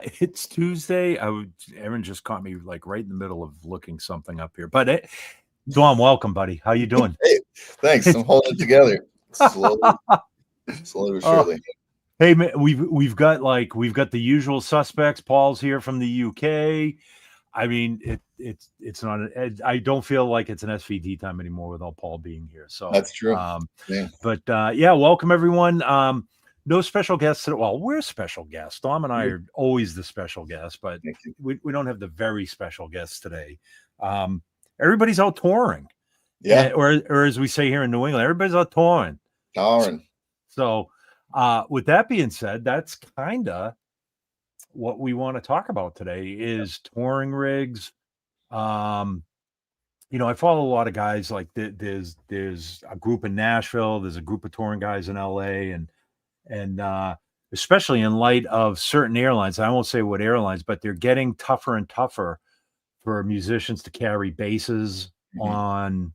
It's Tuesday. Aaron just caught me like right in the middle of looking something up here. But Dom, welcome, buddy. How you doing? Hey, thanks. I'm holding it together slowly, slowly but Oh, surely. hey man, we've got the usual suspects. Paul's here from the UK. I mean, it's not. I don't feel like it's an SVT time anymore without Paul being here. So, That's true. Yeah. but yeah, welcome everyone. No special guests. Well, we're special guests. Dom and I are always the special guests, but Thank you. we don't have the very special guests today. Everybody's out touring. Yeah. Or as we say here in New England, everybody's out touring. Darn. So, with that being said, that's kind of what we want to talk about today is touring rigs. I follow a lot of guys like there's a group in Nashville, there's a group of touring guys in LA, and especially in light of certain airlines. I won't say what airlines, but they're getting tougher and tougher for musicians to carry bases on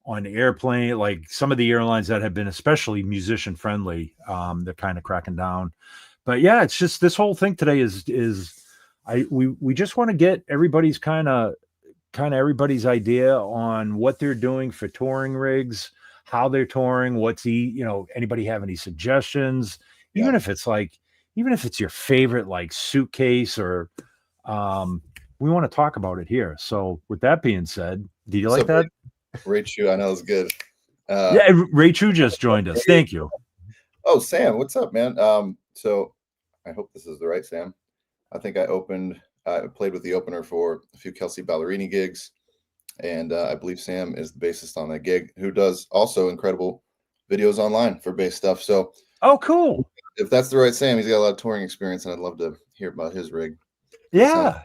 airplane. Like some of the airlines that have been especially musician friendly, they're kind of cracking down. But yeah, it's just this whole thing today we just want to get everybody's kind of everybody's idea on what they're doing for touring rigs, how they're touring, anybody have any suggestions, even if it's your favorite like suitcase or we want to talk about it here. So with that being said, do you like that? Ray Chu, I know it's good. Yeah, Ray Chu just joined us. Thank you. Oh, Sam, what's up, man? So I hope this is the right Sam. I think I played with the opener for a few Kelsey Ballerini gigs, and I believe Sam is the bassist on that gig, who does also incredible videos online for bass stuff. So, oh, cool. If that's the right Sam, he's got a lot of touring experience, and I'd love to hear about his rig. Yeah.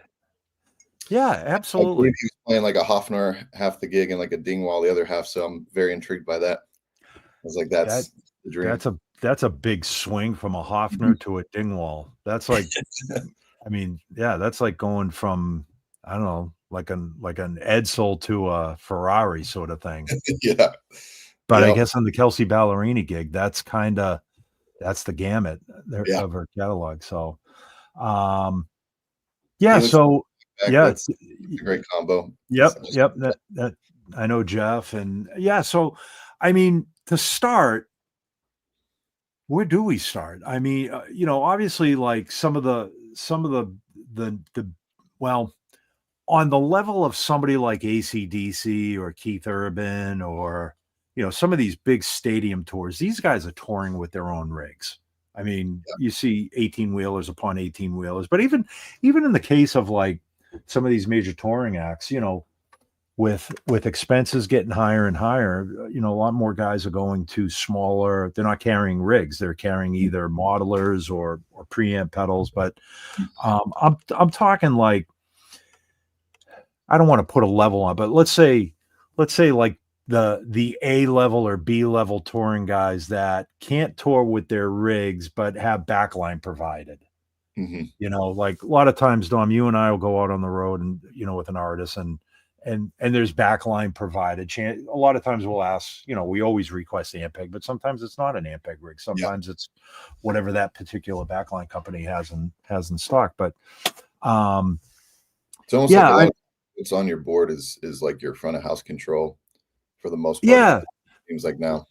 Yeah, absolutely. I believe he was playing like a Hofner half the gig and like a Dingwall the other half, so I'm very intrigued by that. I was like, that's the dream. That's a big swing from a Hofner to a Dingwall. That's like, I mean, yeah, that's like going from, I don't know, like an Edsel to a Ferrari sort of thing. Yeah. But I guess on the Kelsey Ballerini gig, that's the gamut of her catalog. So, it's a great combo. Yep. That I know Jeff, and yeah. So, I mean, to start, where do we start? I mean, obviously, like some of the on the level of somebody like AC/DC or Keith Urban or some of these big stadium tours, these guys are touring with their own rigs. I mean, you see 18-wheelers upon 18-wheelers, but even in the case of like some of these major touring acts, with expenses getting higher and higher, a lot more guys are going to smaller. They're not carrying rigs; they're carrying either modelers or preamp pedals. But I'm talking like, I don't want to put a level on, but let's say like the A level or B level touring guys that can't tour with their rigs but have backline provided. Like a lot of times, Dom, you and I will go out on the road and with an artist and there's backline provided. A lot of times we'll ask, we always request Ampeg, but sometimes it's not an Ampeg rig. Sometimes it's whatever that particular backline company has in stock. But it's almost like what's on your board is like your front of house control for the most part. Yeah. It seems like now.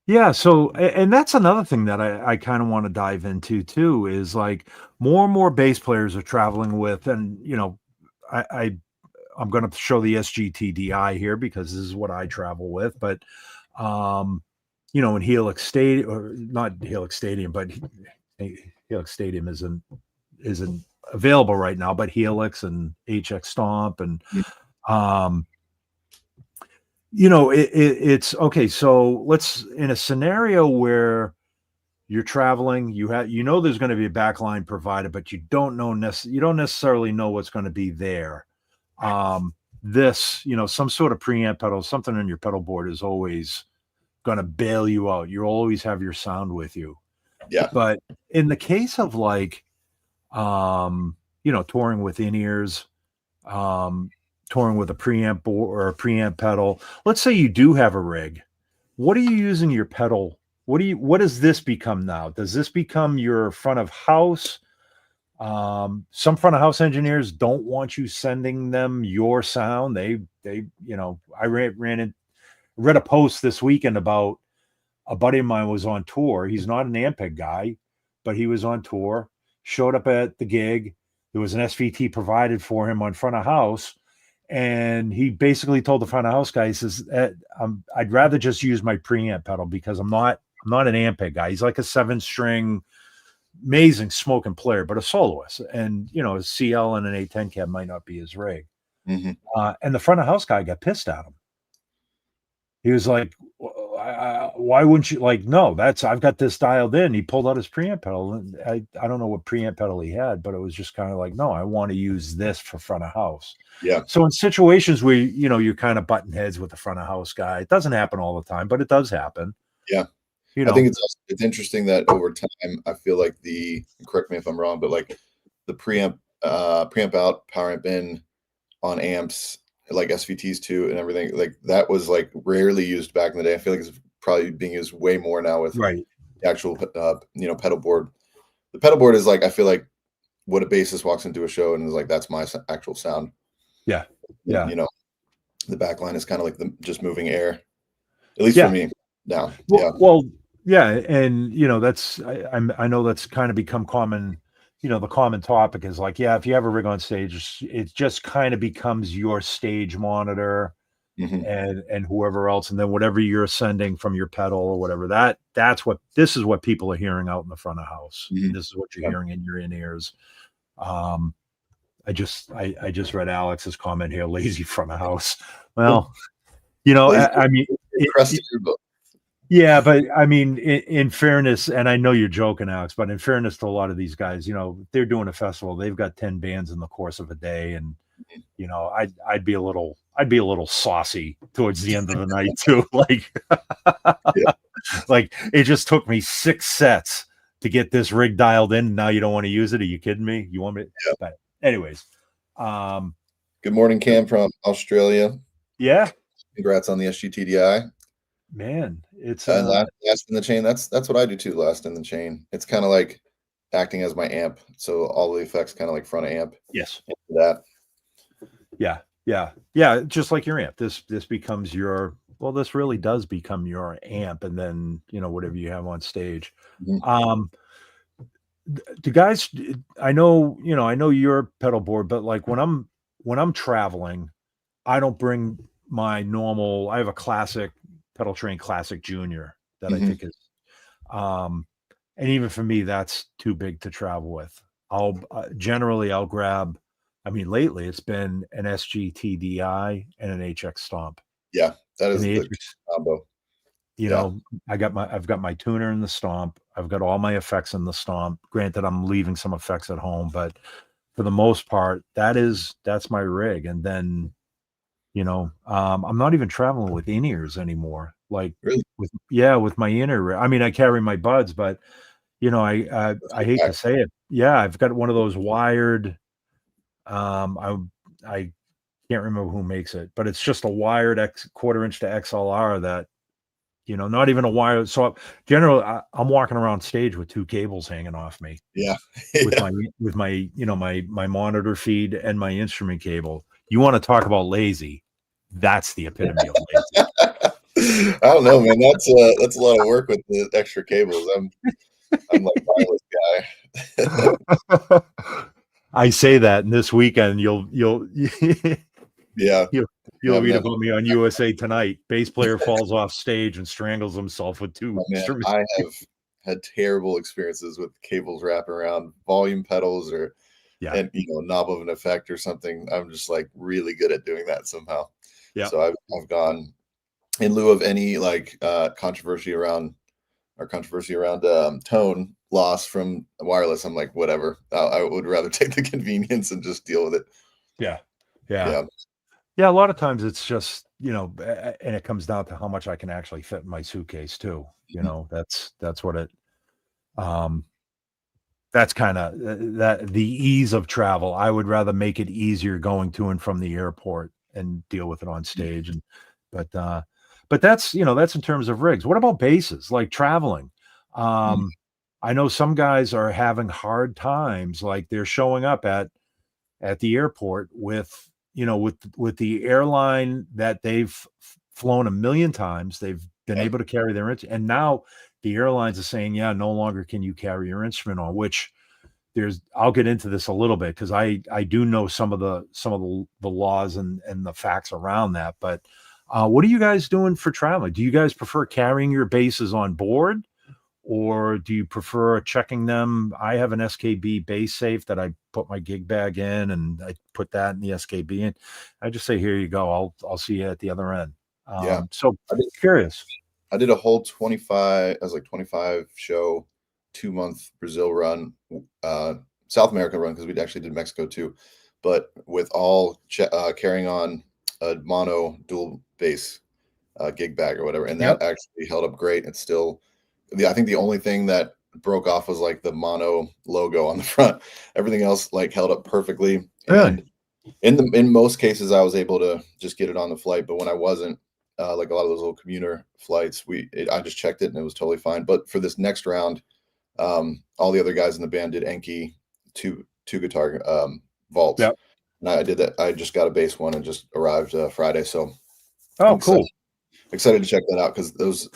Yeah. So, and that's another thing that I kind of want to dive into too, is like more and more bass players are traveling with, and, I'm going to show the SGTDI here because this is what I travel with, but, in Helix Stadium, or not Helix Stadium, but Helix Stadium isn't available right now, but Helix and HX Stomp and, it's okay. So let's, in a scenario where you're traveling, there's going to be a backline provided, but you don't necessarily know what's going to be there. Some sort of preamp pedal, something on your pedal board is always going to bail you out. You'll always have your sound with you. Yeah. But in the case of like, touring with in-ears, touring with a preamp board or a preamp pedal. Let's say you do have a rig. What are you using your pedal? What does this become now? Does this become your front of house? Some front of house engineers don't want you sending them your sound. I read a post this weekend about a buddy of mine was on tour. He's not an Ampeg guy, but he was on tour, showed up at the gig. There was an SVT provided for him on front of house. And he basically told the front of house guy, he says, I'd rather just use my preamp pedal because I'm not an Ampeg guy. He's like a 7-string, amazing smoking player, but a soloist. And a CL and an A10 cab might not be his rig. Hmm. And the front of house guy got pissed at him. He was like, why wouldn't you, like, no, I've got this dialed in. He pulled out his preamp pedal, and I don't know what preamp pedal he had, but it was just kind of like, no, I want to use this for front of house. Yeah. So in situations where you're kind of butting heads with the front of house guy, it doesn't happen all the time, but it does happen. Yeah. You I know, think it's interesting that over time, I feel like correct me if I'm wrong, but like the preamp out, power amp in on amps, like SVTs too, and everything like that was like rarely used back in the day. I feel like it's probably being used way more now with right. the actual, pedal board. The pedal board is like, I feel like what a bassist walks into a show and is like, that's my actual sound. Yeah. Yeah. The back line is kind of like just moving air, at least Yeah. for me now. Well, yeah. And, I know that's kind of become common. The common topic is like, yeah, if you have a rig on stage, it just kind of becomes your stage monitor Hmm. and whoever else, and then whatever you're sending from your pedal or whatever, this is what people are hearing out in the front of house. Hmm. This is what you're hearing in your in-ears. I just read Alex's comment here, lazy front of house. Well, I mean, yeah, but I mean, in fairness, and I know you're joking, Alex, but in fairness to a lot of these guys, they're doing a festival. They've got 10 bands in the course of a day, and I'd be a little saucy towards the end of the night too. Like, Yeah. like it just took me 6 sets to get this rig dialed in. And now you don't want to use it? Are you kidding me? You want me? Yeah. But anyways, Good morning, Cam from Australia. yeah, Congrats on the SGTDI. man, it's And last in the chain. That's what I do too. Last in the chain. It's kind of like acting as my amp. So all the effects kind of like front amp. yes, That. Yeah. Just like your amp, this becomes this really does become your amp, and then whatever you have on stage. Mhm. The guys, I know your pedal board, but like when I'm traveling, I don't bring my normal. I have a classic pedal train classic junior that I Mhm. think is, and even for me, that's too big to travel with. Generally I'll grab. I mean, lately it's been an SGTDI and an HX Stomp. Yeah, that And is the the HX, combo. Yeah. I've got my tuner in the Stomp. I've got all my effects in the Stomp. Granted, I'm leaving some effects at home, but for the most part, that's my rig. And then, I'm not even traveling with in-ears anymore. Like Really. with my inner, I mean, I carry my buds, but I hate to say it. Yeah, I've got one of those wired. I can't remember who makes it, but it's just a wired quarter inch to XLR that, not even a wire. So generally, I'm walking around stage with 2 cables hanging off me Yeah. with Yeah. my monitor feed and my instrument cable. You want to talk about lazy? That's the epitome of lazy. I don't know, man. That's a lot of work with the extra cables. I'm like wireless guy. I say that, and this weekend you'll Yeah. you'll Yeah, read man. about me on USA Tonight. Bass player falls off stage and strangles himself with 2 Oh, man, instruments. I have had terrible experiences with cables wrapping around volume pedals or Yeah, and knob of an effect or something. I'm just like really good at doing that somehow. yeah, So I've gone in lieu of any like controversy around tone loss from wireless. I'm like, whatever. I would rather take the convenience and just deal with it. yeah, yeah. Yeah. Yeah, a lot of times it's just, and it comes down to how much I can actually fit in my suitcase too. Mhm. That's what it, um, that's kind of that the ease of travel. I would rather make it easier going to and from the airport and deal with it on stage. But, but that's in terms of rigs. What about bases, like traveling? Mhm. Um, I know some guys are having hard times, like they're showing up at the airport with, with the airline that they've flown a million times. They've been Yeah, able to carry their and now the airlines are saying, yeah, no longer can you carry your instrument on, which I'll get into this a little bit because I do know some of the laws and the facts around that. But what are you guys doing for traveling? Do you guys prefer carrying your bases on board, or do you prefer checking them? I have an SKB base safe that I put my gig bag in, and I put that in the SKB, and I just say, "Here you go. I'll see you at the other end." yeah. So I did curious. I did a whole 25, I was like 25 show, 2-month Brazil run, uh, South America run because we actually did Mexico too, but with all carrying on a mono dual bass gig bag or whatever, and Yep. that actually held up great. It's still, I think the only thing that broke off was like the mono logo on the front. Everything else like held up perfectly, Really? and in most cases I was able to just get it on the flight, but when I wasn't, like a lot of those little commuter flights, I just checked it and it was totally fine. But for this next round, all the other guys in the band did Enki two guitar vaults, Yep. and I did that. I just got a bass one and just arrived Friday, so I'm Oh, cool. excited to check that out because those,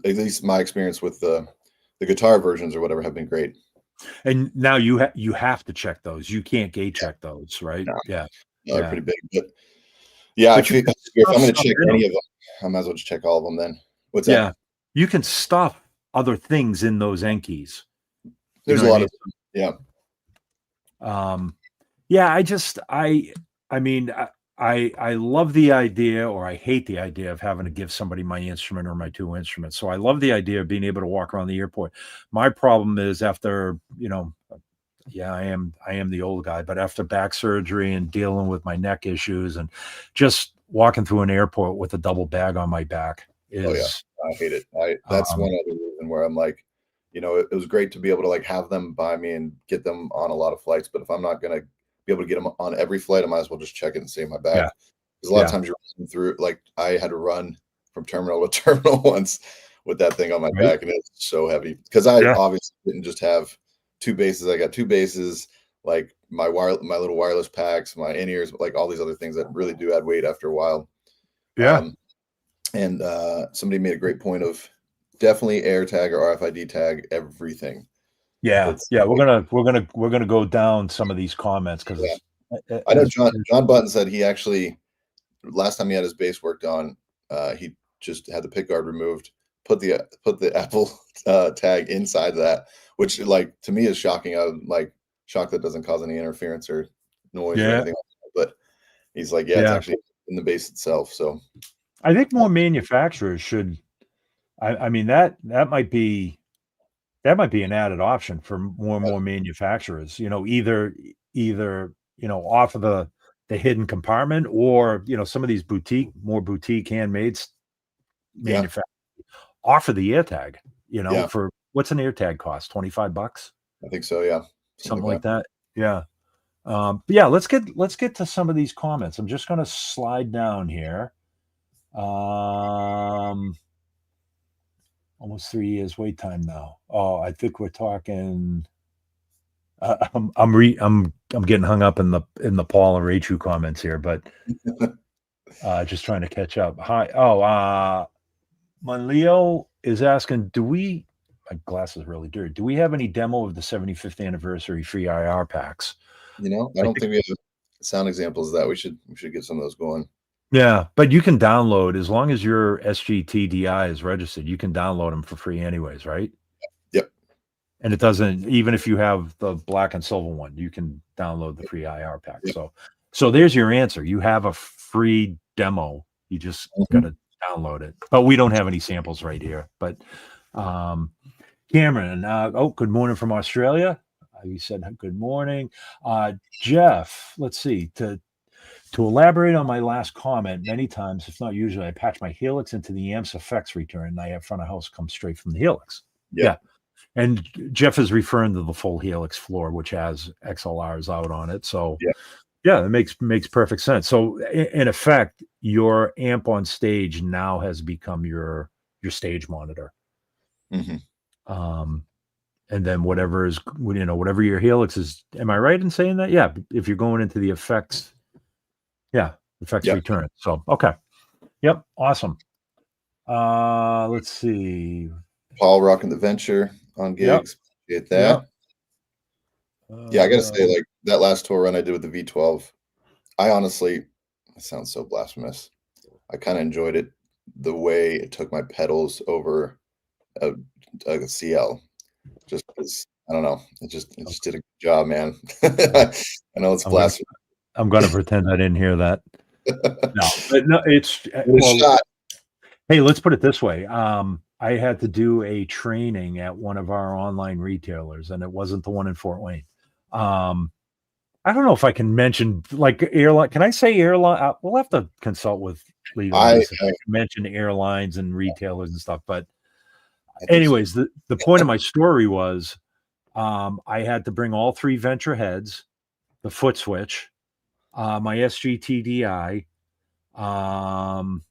at least my experience with the guitar versions or whatever, have been great. And now you have to check those. You can't gate check those, right? No, Yeah. no, they're Yeah. pretty big, but yeah, But you can if stuff I'm going to stuff check in them. any of them, I might as well just check all of them then. What's that? Yeah. You can stuff other things in those Enkis. You know There's what a I lot mean? of, yeah, Um, yeah, I mean, I love the idea, or I hate the idea of having to give somebody my instrument or my two instruments. So I love the idea of being able to walk around the airport. My problem is after, yeah, I am the old guy, but after back surgery and dealing with my neck issues and just walking through an airport with a double bag on my back oh yeah, is I hate it. That's um one other reason where I'm like, it was great to be able to like have them by me and get them on a lot of flights, but if I'm not gonna be able to get them on every flight, I might as well just check it and save my yeah, back. Because a lot of yeah, times you're running through, like I had to run from terminal to terminal once with that thing on my right? back, and it's so heavy. Because I Yeah, obviously didn't just have two bases. I got two bases, like my little wireless packs, my in ears, like all these other things that really do add weight after a while. yeah. Um, and somebody made a great point of definitely air tag or RFID tag everything. Yeah, It's yeah, we're like, gonna we're gonna we're gonna go down some of these comments yeah. because I know as John Button said he actually, last time he had his bass worked on, he just had the pick guard removed, put the Apple tag inside that, which like to me is shocking. I'm like shocked that doesn't cause any interference or noise or yeah, anything like that. But he's like, yeah, it's yeah. actually in the bass itself. So I think more manufacturers should. I mean that might be an added option for more and uh, more manufacturers. Either off of the hidden compartment, or some of these more boutique handmade yeah, manufacturers offer the AirTag. yeah, For what's an AirTag cost? $25, I think so. Yeah, something something like like that. that. Yeah. But yeah, let's get to some of these comments. I'm just going to slide down here. Um, Almost 3 years wait time now. Oh, I think we're talking. I'm getting hung up in the Paul and Rachel comments here, but just trying to catch up. Hi. Oh, Monleo is asking, do we? My glass is really dirty. Do we have any demo of the 75th anniversary free IR packs? I I don't think. think we have sound examples of that. We should get some of those going. Yeah, but you can download as long as your SGTDI is registered. You can download them for free, anyways, right? Yep. And it doesn't, even if you have the black and silver one, you can download the free IR pack. Yep. So there's your answer. You have a free demo. You just got Mhm. to download it. But we don't have any samples right here. But um, Cameron, good morning from Australia. You said good morning. Jeff, let's see. To elaborate on my last comment, many times, if not usually, I patch my helix into the amps effects return, and I have front of house come straight from the helix. Yep. Yeah. And Jeff is referring to the full helix floor, which has XLRs out on it. So Yep. yeah, it makes perfect sense. So in effect, your amp on stage now has become your stage monitor. Hmm. Um, and then whatever is, whatever your helix is. Am I right in saying that? Yeah, if you're going into the effects, yeah, effects Yeah. return. So okay, yep, awesome. Let's see. Paul rocking the Venture on Yep, gigs. Get yep. that. Yeah, I gotta say, like that last tour run I did with the V12, I honestly, it sounds so blasphemous. I kind of enjoyed it the way it took my pedals over a, a CL, just because I don't know, it just did a good job, man. I know it's I'm gonna blasphemous. I'm gonna pretend I didn't hear that. No, but no, it's What a well. shot. Hey, let's put it this way. I had to do a training at one of our online retailers, and it wasn't the one in Fort Wayne. Um, I don't know if I can mention like airline. Can I say airline? We'll have to consult with legal on I this if I can mention airlines and retailers and stuff. But I think so. anyways, the point of my story was I had to bring all three Venture heads, the foot switch, my SGTDI, um,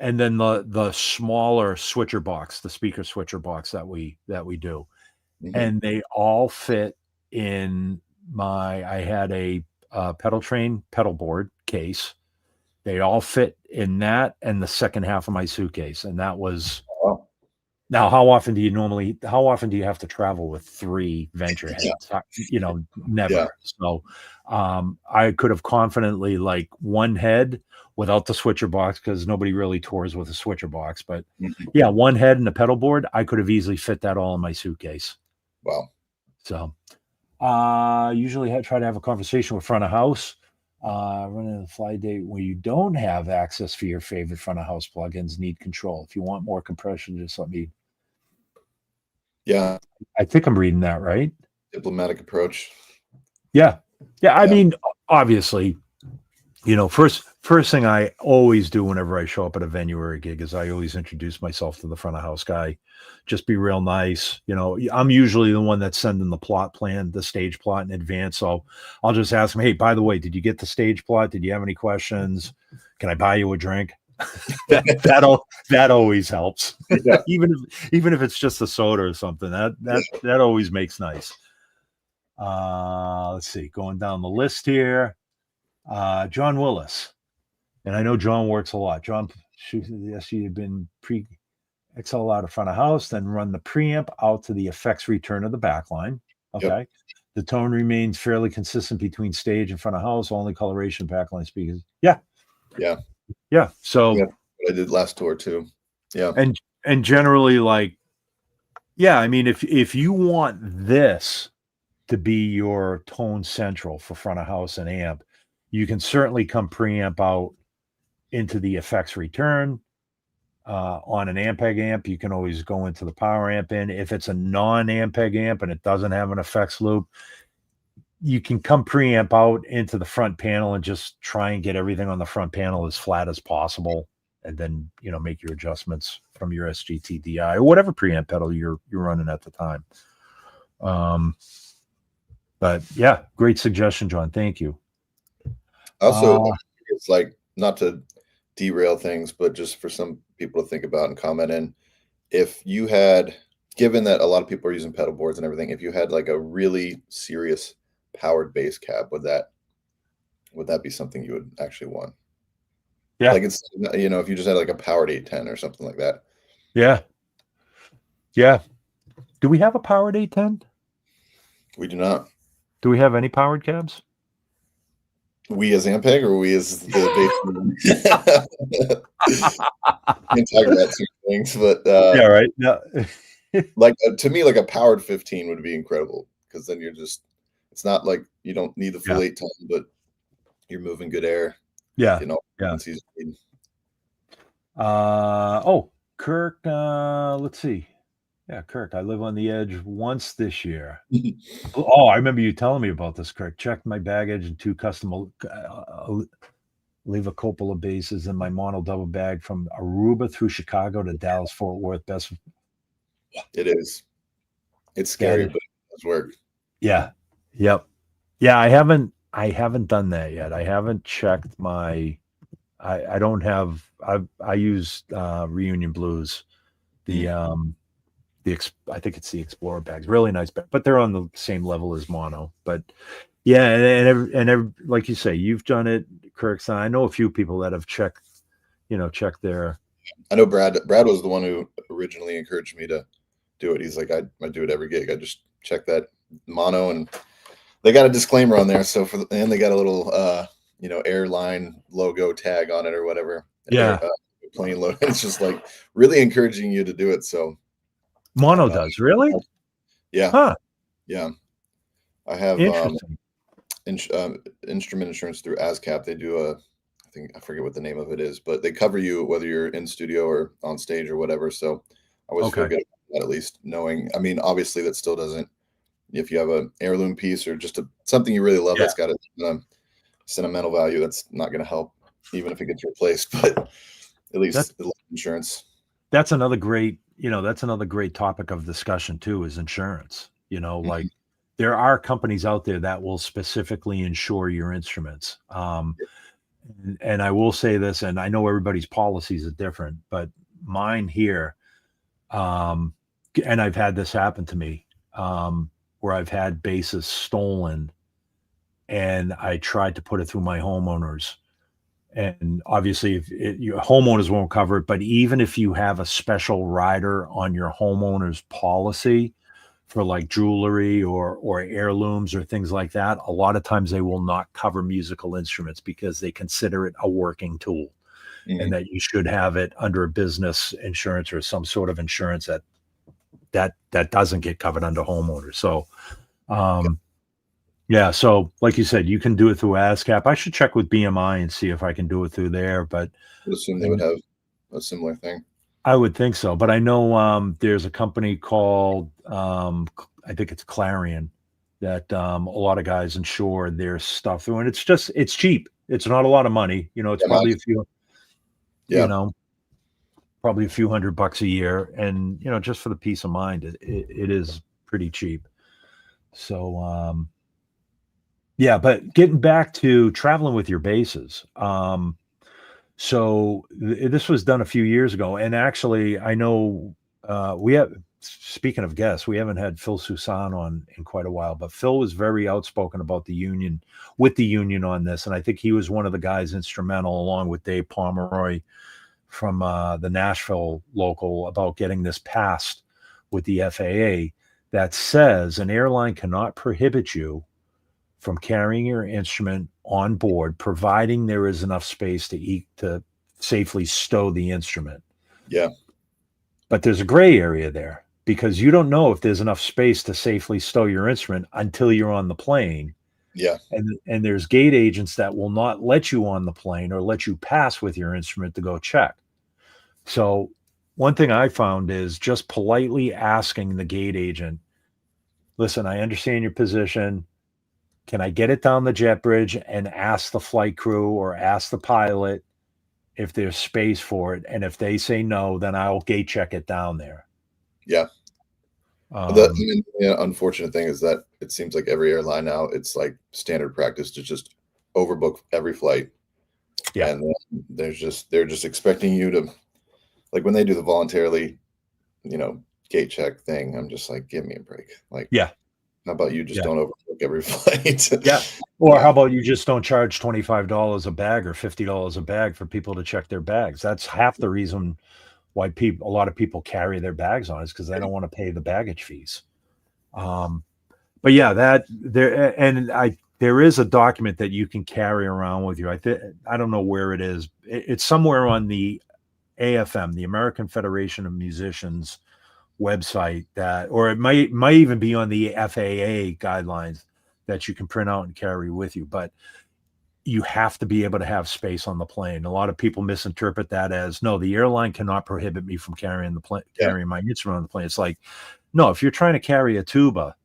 and then the smaller switcher box, the speaker switcher box that we do, Mhm. and they all fit in my. I had a pedal train pedal board case. They all fit in that and the second half of my suitcase, and that was. Wow. Now, how often do you have to travel with three Venture Yeah, heads? yeah. Never. So, I could have confidently like one head without the switcher box because nobody really tours with a switcher box. But Mhm. yeah, one head and a pedal board, I could have easily fit that all in my suitcase. Wow. So, usually I try to have a conversation with front of house. Running a fly date where you don't have access for your favorite front of house plugins, need control. If you want more compression, just let me. Yeah, I think I'm reading that right. diplomatic approach. Yeah. Yeah. I Yeah. mean, obviously, first thing I always do whenever I show up at a venue or a gig is I always introduce myself to the front of house guy. Just be real nice. I'm usually the one that's sending the plot plan, the stage plot in advance. So I'll just ask him, hey, by the way, did you get the stage plot? Did you have any questions? Can I buy you a drink? that always helps. Yeah. even if it's just a soda or something, that always makes nice. Let's see, going down the list here. John Willis, and I know John works a lot. John shoots the SG had been pre XL out of front of house, then run the preamp out to the effects return of the backline. Yep. Okay. The tone remains fairly consistent between stage and front of house, only coloration backline speakers. Yeah. Yeah. Yeah. So Yeah. What I did last tour too. Yeah. and generally like, yeah, I mean, if you want this to be your tone central for front of house and amp, you can certainly come preamp out into the effects return. On an Ampeg amp, you can always go into the power amp in. If it's a non-Ampeg amp and it doesn't have an effects loop, you can come preamp out into the front panel and just try and get everything on the front panel as flat as possible, and then make your adjustments from your SGTDI or whatever preamp pedal you're running at the time. But yeah, great suggestion, John. Thank you. Also, it's like not to derail things, but just for some people to think about and comment in. If you had, given that a lot of people are using pedal boards and everything, if you had like a really serious powered bass cab, would that be something you would actually want? Yeah. Like it's if you just had like a powered 810 or something like that. Yeah. Yeah. Do we have a powered 810? We do not. Do we have any powered cabs? We as Ampeg or we as the bass? Can't talk about two things, but Yeah, right. No. like to me, like a powered 15 would be incredible because then it's not like you don't need the full Yeah. 810, but you're moving good air. Yeah. Yeah. Frequencies you need. Kirk, let's see. Yeah, Kirk, I live on the edge once this year. Oh, I remember you telling me about this, Kirk. Checked my baggage and two custom leave a couple of bases in my mono double bag from Aruba through Chicago to Dallas Fort Worth. Best. It is. It's scary, but it does work. Yeah. Yep. Yeah, I haven't done that yet. I haven't checked my I don't have I use Reunion Blues, the I think it's the Explorer bags, really nice bag, but they're on the same level as mono. But yeah, like you say, you've done it, Kirkson. I know a few people that have checked their. I know Brad was the one who originally encouraged me to do it. He's like, I do it every gig. I just check that mono, and they got a disclaimer on there. So and they got a little airline logo tag on it or whatever. Yeah, plane logo. It's just like really encouraging you to do it. So mono does really. Yeah. Huh. Yeah. I have Interesting. Instrument insurance through ASCAP. They do I forget what the name of it is, but they cover you whether you're in studio or on stage or whatever. So I always feel Okay. good about that, at least knowing. I mean, obviously that still doesn't. If you have an heirloom piece or just something you really love Yeah. that's got a sentimental value, that's not going to help, even if it gets replaced. But at least insurance. That's another great, that's another great topic of discussion too, is insurance. Like there are companies out there that will specifically insure your instruments. And I will say this, and I know everybody's policies are different, but mine here, and I've had this happen to me, where I've had basses stolen and I tried to put it through my homeowners. And obviously, if your homeowners won't cover it, but even if you have a special rider on your homeowner's policy for like jewelry or heirlooms or things like that, a lot of times they will not cover musical instruments because they consider it a working tool, and that you should have it under a business insurance or some sort of insurance that doesn't get covered under homeowners. So, yeah. So, like you said, you can do it through ASCAP. I should check with BMI and see if I can do it through there. But I would assume they would have a similar thing. I would think so. But I know there's a company called I think it's Clarion that a lot of guys insure their stuff through, and it's cheap. It's not a lot of money. It's probably probably a few $100 a year, and just for the peace of mind, it is pretty cheap. So yeah, but getting back to traveling with your basses. So this was done a few years ago, and actually, I know we have. Speaking of guests, we haven't had Phil Susan on in quite a while, but Phil was very outspoken about the union on this, and I think he was one of the guys instrumental, along with Dave Pomeroy from the Nashville local, about getting this passed with the FAA that says an airline cannot prohibit you from carrying your instrument on board, providing there is enough space to safely stow the instrument. Yeah. But there's a gray area there because you don't know if there's enough space to safely stow your instrument until you're on the plane. Yeah. And there's gate agents that will not let you on the plane or let you pass with your instrument to go check. So one thing I found is just politely asking the gate agent, listen, I understand your position. Can I get it down the jet bridge and ask the flight crew or ask the pilot if there's space for it? And if they say no, then I'll gate check it down there. Yeah. The unfortunate thing is that it seems like every airline now, it's like standard practice to just overbook every flight. Yeah. And they're just expecting you to, like, when they do the voluntarily, gate check thing, I'm just like, give me a break. Like, yeah. How about you just don't overbook every flight? Yeah. Or how about you just don't charge $25 a bag or $50 a bag for people to check their bags? That's half the reason why a lot of people carry their bags on, is because they don't want to pay the baggage fees. But yeah, there is a document that you can carry around with you. I don't know where it is. It's somewhere on the AFM, the American Federation of Musicians website, or it might even be on the FAA guidelines that you can print out and carry with you. But you have to be able to have space on the plane. A lot of people misinterpret that as, no, the airline cannot prohibit me from carrying my instrument on the plane. It's like, no, if you're trying to carry a tuba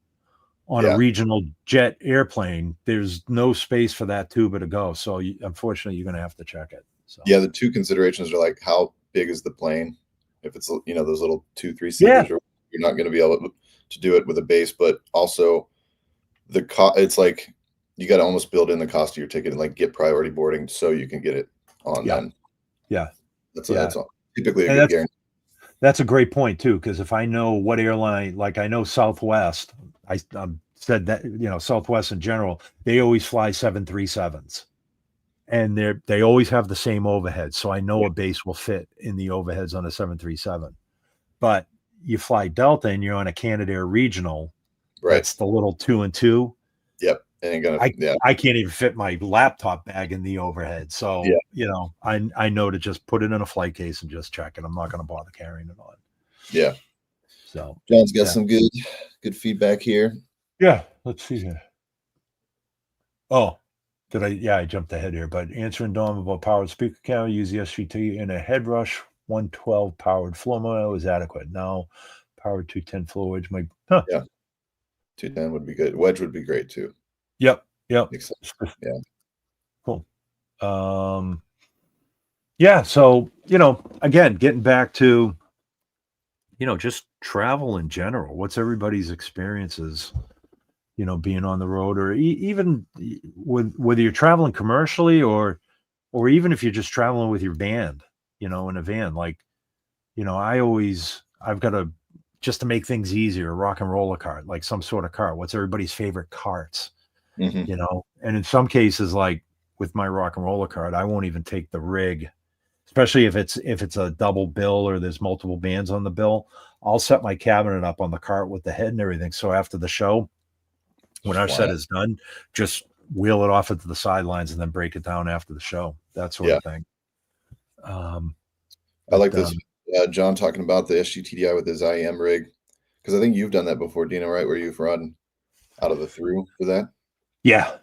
on a regional jet airplane, there's no space for that tuba to go. So unfortunately, you're going to have to check it. So. Yeah, the two considerations are like, how big is the plane? If it's, those little 2-3 seaters, you're not going to be able to do it with a bass. But also it's like you got to almost build in the cost of your ticket and like get priority boarding so you can get it on. Then Yeah. That's typically a good guarantee. That's a great point too, because if I know what airline, like I know Southwest, I said that, Southwest in general, they always fly 737s, and they always have the same overhead. So I know Yeah. a base will fit in the overheads on a 737. But you fly Delta and you're on a Canadair regional, Right. that's the little 2 and 2. Yep. Ain't gonna. I Yeah. I can't even fit my laptop bag in the overhead. Yeah. So, I know to just put it in a flight case and just check it. I'm not gonna bother carrying it on. Yeah. So, John's got yeah. some good feedback here. Yeah, let's see here. Oh, I jumped ahead here, but answering Dom about powered speaker camera, use the SVT in a head rush, 112 powered flow mode is adequate. Now, powered 210 flow wedge might, Yeah. 210 would be good. Wedge would be great too. Yep, yep. Makes sense. Yeah. Cool. Yeah, so, again, getting back to, just travel in general. What's everybody's experiences, being on the road, or even whether you're traveling commercially, or even if you're just traveling with your band, in a van. Like, I've got a, just to make things easier, a rock and roller cart, like some sort of cart. What's everybody's favorite carts, Hmm. And in some cases, like with my rock and roller cart, I won't even take the rig, especially if it's a double bill or there's multiple bands on the bill. I'll set my cabinet up on the cart with the head and everything. So after the show, when Just our fly set it. is done, just wheel it off into the sidelines and then break it down after the show, that sort Yeah. of thing. Um, I but like this. John talking about the SGTDI with his IEM rig, because I think you've done that before, Dino, right? Where you've run out of the through for that. yeah,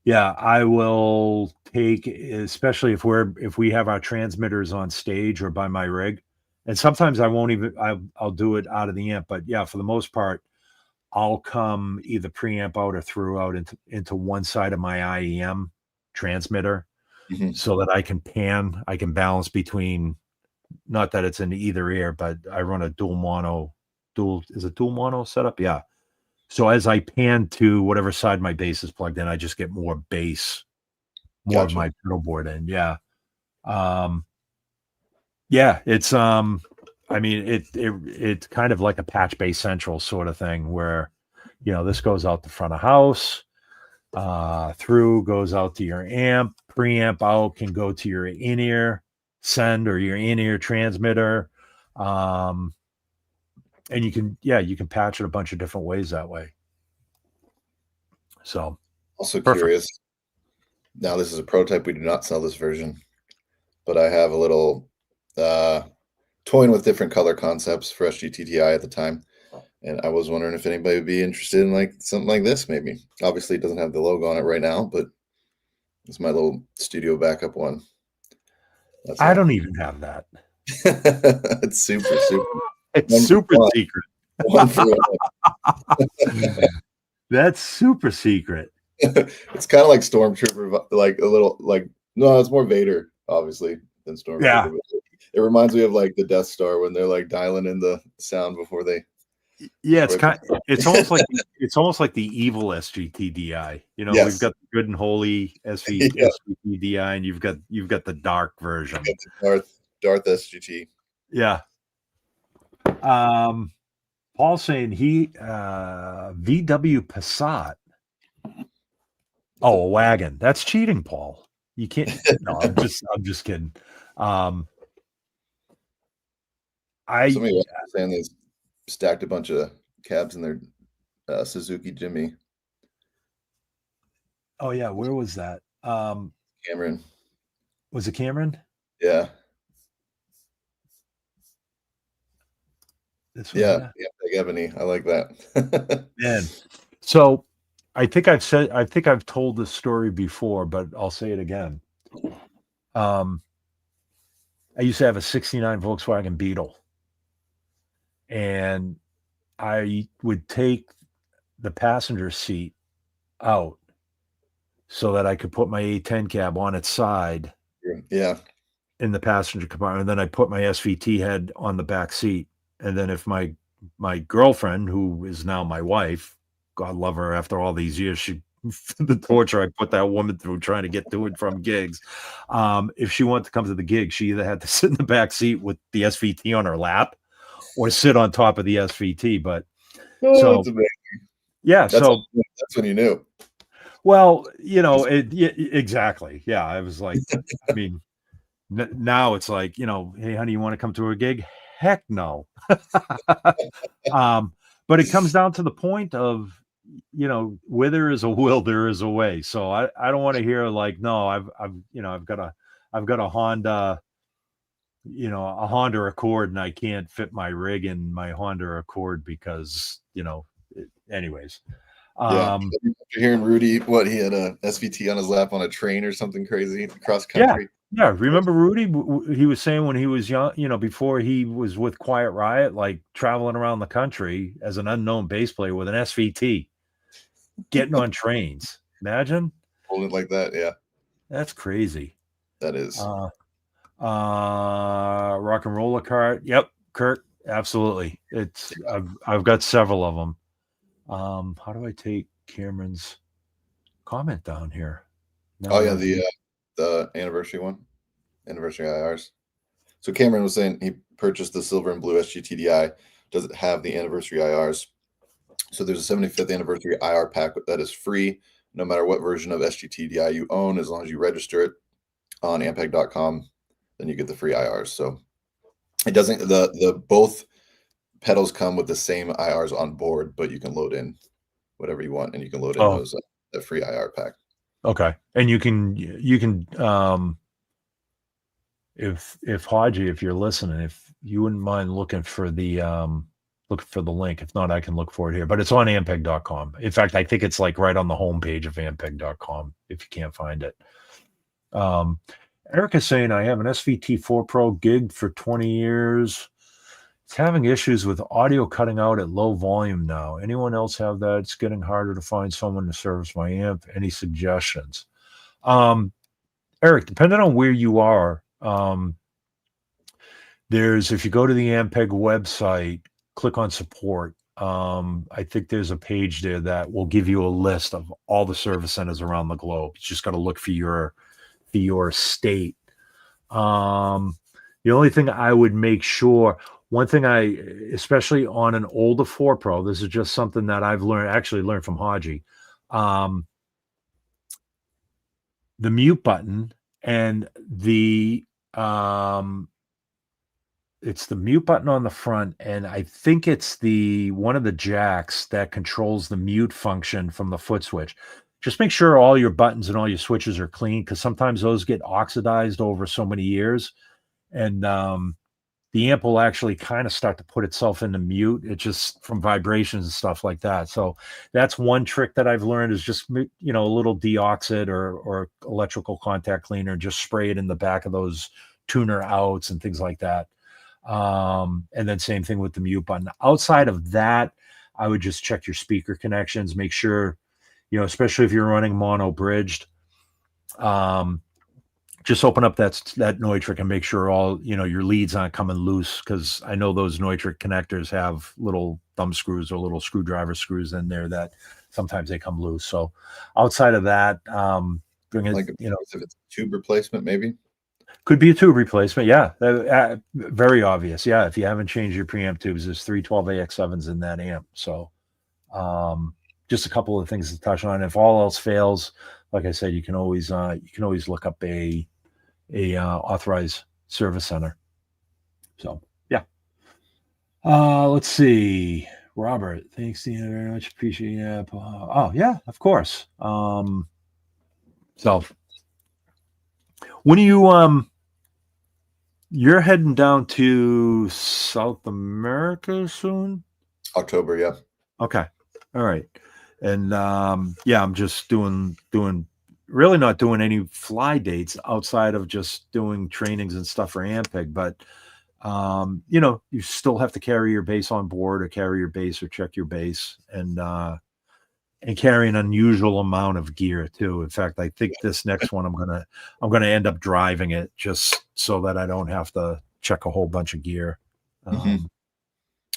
yeah, I will take, especially if we have our transmitters on stage or by my rig, and sometimes I won't even, I'll do it out of the amp, but yeah, for the most part, I'll come either preamp out or through out into one side of my IEM transmitter, Hmm. so that I can balance between, not that it's in either ear, but I run a is it dual mono setup? Yeah. So as I pan to whatever side my bass is plugged in, I just get more bass, more of Gotcha. my pedal board in. Yeah. Um, yeah, it's kind of like a patch bass central sort of thing where, this goes out the front of house, through goes out to your amp, preamp out can go to your in-ear send or your in-ear transmitter. Um, and you can patch it a bunch of different ways that way. So Also perfect. curious. Now this is a prototype. We do not sell this version, but I have a little toying with different color concepts for SGTTI at the time. And I was wondering if anybody would be interested in like something like this, maybe. Obviously, it doesn't have the logo on it right now, but it's my little studio backup one. That's I all. don't even have that. It's super It's one for super one. secret. One for one. That's super secret. It's kind of like Stormtrooper, like a little like no, it's more Vader, obviously, than Yeah. Stormtrooper. But it reminds me of like the Death Star when they're like dialing in the sound before they. Yeah, Before they it's almost like the evil SGTDI. We've yes, got the good and holy yeah, SVTDI, and you've got the dark version. it's Darth SGT. Yeah. Um Paul's saying he VW Passat. Oh, a wagon. That's cheating, Paul. You can't. No, I'm just kidding. Um I Somebody was saying they stacked a bunch of cabs in their Suzuki Jimmy Oh yeah, where was that? Cameron. Was it Cameron? Yeah, This one yeah, here? yeah. Big Ebony. I like that. Man. So I think I've told this story before, but I'll say it again. Um, I used to have a 69 Volkswagen Beetle, and I would take the passenger seat out so that I could put my A10 cab on its side Yeah, in the passenger compartment. And then I put my SVT head on the back seat. And then if my girlfriend, who is now my wife, God love her, after all these years, the torture I put that woman through trying to get to and from gigs. If she wanted to come to the gig, she either had to sit in the back seat with the SVT on her lap or sit on top of the SVT. But Oh, so it's amazing. yeah, That's so that's when you knew. well, exactly. Yeah, I was like, I mean, now it's like, hey, honey, you want to come to a gig? Heck no. um, but it comes down to the point of, where there is a will, there is a way. So I don't want to hear like, no, I've got a Honda Accord and I can't fit my rig in my Honda Accord because, anyways. Yeah. Um, After hearing Rudy, what he had a SVT on his lap on a train or something crazy cross yeah. country. Yeah, remember Rudy? He was saying when he was young, before he was with Quiet Riot, like traveling around the country as an unknown bass player with an SVT, getting on trains. Imagine Holding it like that. Yeah, that's crazy. that is. Uh, Rock and Roller Cart. Yep, Kurt. Absolutely. I've got several of them. How do I take Cameron's comment down here? Now Oh I yeah, have to. the anniversary one, anniversary IRs. So Cameron was saying he purchased the silver and blue SGTDI. Does it have the anniversary IRs? So there's a 75th anniversary IR pack that is free, no matter what version of SGTDI you own, as long as you register it on ampeg.com, then you get the free IRs. So it doesn't the both pedals come with the same IRs on board, but you can load in whatever you want, and you can load in Oh, those the free IR pack. okay. And you can if Haji, if you're listening, if you wouldn't mind looking for the link. If not, I can look for it here. But it's on ampeg.com. In fact, I think it's like right on the homepage of ampeg.com if you can't find it. Eric is saying I have an SVT4 Pro gig for 20 years. It's having issues with audio cutting out at low volume now. Anyone else have that? It's getting harder to find someone to service my amp. Any suggestions? Eric, depending on where you are, if you go to the Ampeg website, click on support. I think there's a page there that will give you a list of all the service centers around the globe. You just got to look for your state. The only thing I would make sure, one thing especially on an older 4 Pro, this is just something that I've learned from Haji. The mute button and it's the mute button on the front, and I think it's one of the jacks that controls the mute function from the foot switch. Just make sure all your buttons and all your switches are clean, because sometimes those get oxidized over so many years, and the amp will actually kind of start to put itself into mute. It just from vibrations and stuff like that. So that's one trick that I've learned is just, a little deoxid or electrical contact cleaner, just spray it in the back of those tuner outs and things like that. And then same thing with the mute button. Outside of that, I would just check your speaker connections, make sure, especially if you're running mono bridged, just open up that Neutrik and make sure all, your leads aren't coming loose. Cause I know those Neutrik connectors have little thumb screws or little screwdriver screws in there that sometimes they come loose. So outside of that, bring it, Like if it's tube replacement, maybe. Could be a tube replacement. Yeah. Very obvious. Yeah. If you haven't changed your preamp tubes, there's 312AX7s in that amp. So just a couple of things to touch on. If all else fails, like I said, you can always look up a authorized service center. So yeah. Let's see. Robert, thanks Dino, very much. Appreciate it. Oh yeah, of course. So when are you you're heading down to South America soon? October, yeah. Okay. All right. And yeah, I'm just doing really not doing any fly dates outside of just doing trainings and stuff for Ampeg, but you still have to carry your bass on board or carry your bass or check your bass and carry an unusual amount of gear too. In fact, I think this next one I'm gonna end up driving it just so that I don't have to check a whole bunch of gear. I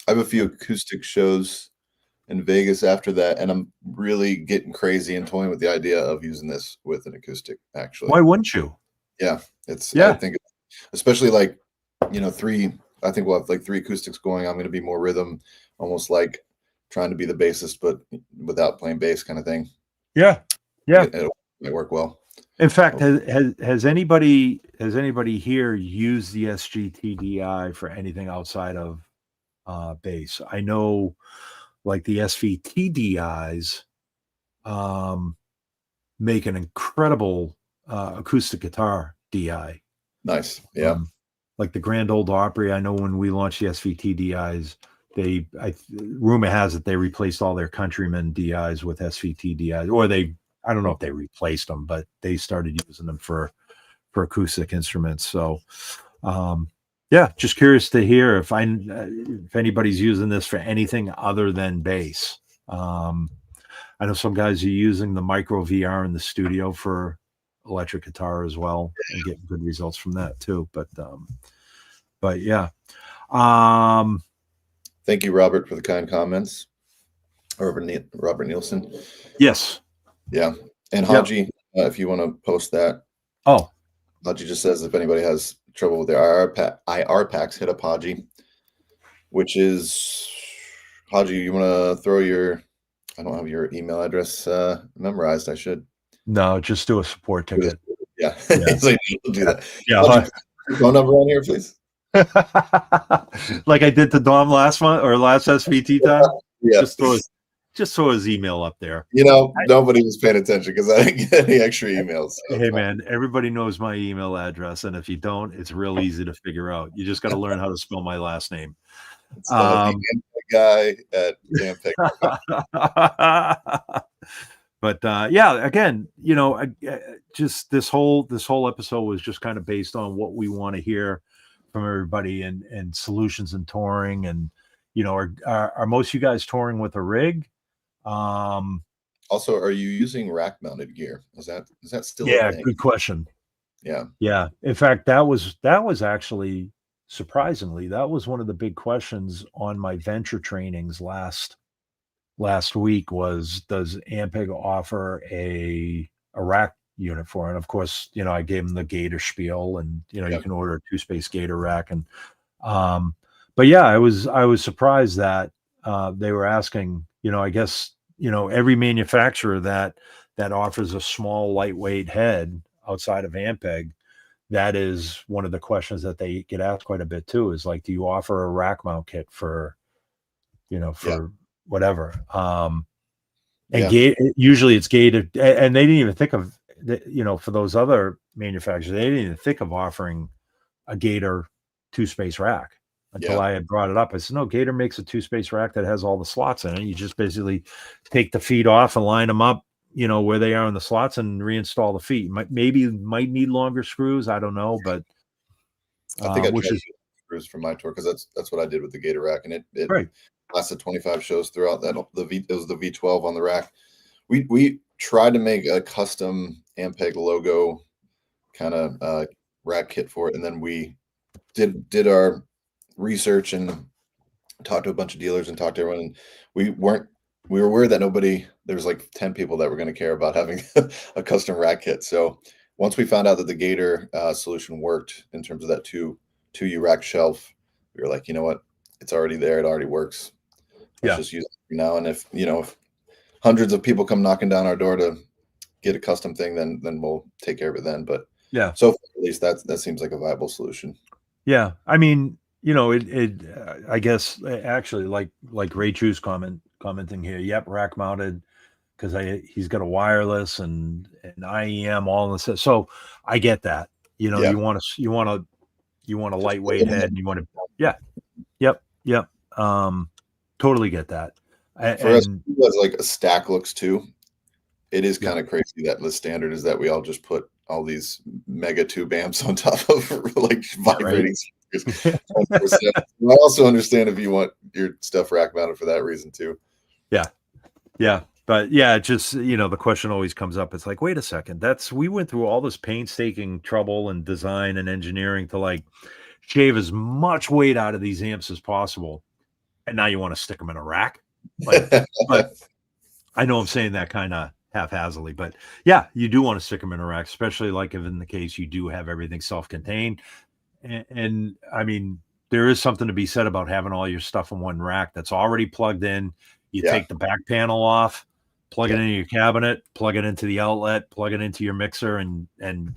have a few acoustic shows in Vegas after that, and I'm really getting crazy and toying with the idea of using this with an acoustic, actually. Why wouldn't you? Yeah, I Yeah. think, especially like, I think we'll have like 3 acoustics going. I'm going to be more rhythm, almost like trying to be the bassist, but without playing bass kind of thing. Yeah. Yeah. It might work well. In fact, has anybody here used the SGTDI for anything outside of bass? I know like the SVT DIs make an incredible acoustic guitar DI. Nice. Yeah. Like the Grand Ole Opry, I know when we launched the SVT DIs, rumor has it they replaced all their Countryman DIs with SVT DIs, or I don't know if they replaced them, but they started using them for acoustic instruments. So, yeah, just curious to hear if anybody's using this for anything other than bass. I know some guys are using the micro VR in the studio for electric guitar as well and getting good results from that too. But yeah. Thank you, Robert, for the kind comments. Robert Nielsen. Yes. Yeah. And Haji, if you want to post that. Oh. Haji just says if anybody has trouble with their IR packs, hit up Haji, which is Haji, you want to throw I don't have your email address memorized. I should. No, just do a support ticket. Yeah. He's like, do that. Yeah. Haji, your phone number on here, please. Like I did to Dom last month or last SVT time. Yeah. Just throw his email up there. Nobody was paying attention because I didn't get any extra emails. So hey man, everybody knows my email address, and if you don't, it's real easy to figure out. You just got to learn how to spell my last name. It's the guy at Jampeg. But yeah, again, just this whole episode was just kind of based on what we want to hear from everybody and solutions and touring. And are most of you guys touring with a rig? Also, are you using rack mounted gear? Is that still a thing? Good question. Yeah. In fact, that was actually surprisingly, that was one of the big questions on my venture trainings last week was, does Ampeg offer a rack unit for it? And of course, I gave them the Gator spiel, and you can order a 2-space Gator rack. And but yeah, I was surprised that they were asking, I guess, every manufacturer that offers a small lightweight head outside of Ampeg, that is one of the questions that they get asked quite a bit too, is like, do you offer a rack mount kit for whatever? And usually it's gated, and they didn't even think of, for those other manufacturers, they didn't even think of offering a Gator 2-space rack until I had brought it up. I said, no, Gator makes a 2-space rack that has all the slots in it. You just basically take the feet off and line them up, where they are in the slots, and reinstall the feet. Might need longer screws. I don't know, but I think I tried screws for my tour, because that's what I did with the Gator rack, and it lasted 25 shows throughout that. It was the V12 on the rack. We tried to make a custom Ampeg logo kind of rack kit for it, and then we did our research and talked to a bunch of dealers and talked to everyone, and we were aware that there was like 10 people that were going to care about having a custom rack kit. So once we found out that the Gator solution worked in terms of that 2U rack shelf, we were like, you know what, it's already there, it already works. Let's just use it now. And if hundreds of people come knocking down our door to get a custom thing, then we'll take care of it then. But so far, at least that seems like a viable solution. Yeah, I mean, I guess actually, like Ray Chu's commenting here. Yep, rack mounted, because he's got a wireless and an IEM all in the. So I get that. You want a lightweight head, and you want to. Yep. Totally get that. For us, as like a stack looks too, it is kind of crazy that the standard is that we all just put all these mega tube amps on top of like vibrating speakers. I also understand if you want your stuff rack mounted for that reason too. Yeah. But yeah, just, the question always comes up. It's like, wait a second, we went through all this painstaking trouble and design and engineering to like shave as much weight out of these amps as possible. And now you want to stick them in a rack? Like, but I know I'm saying that kind of haphazardly, but yeah, you do want to stick them in a rack, especially like if in the case you do have everything self-contained. And I mean, there is something to be said about having all your stuff in one rack that's already plugged in. You Yeah. take the back panel off, plug it Yep. into your cabinet, plug it into the outlet, plug it into your mixer, and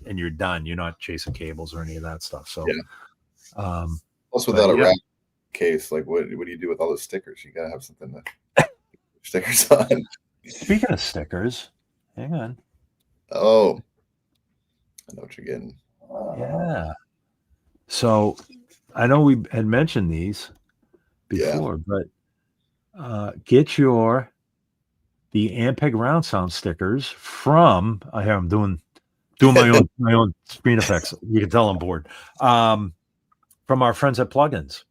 you're done. You're not chasing cables or any of that stuff. So, Yeah. um, Plus, but without a yeah, rack case, like what do you do with all those stickers? You gotta have something to put stickers on. speaking of stickers, hang on. Oh, I know what you're getting. Yeah. So I know we had mentioned these Yeah. before, but get your the Ampeg round sound stickers from I'm doing my own screen effects. You can tell I'm bored. From our friends at Plugins.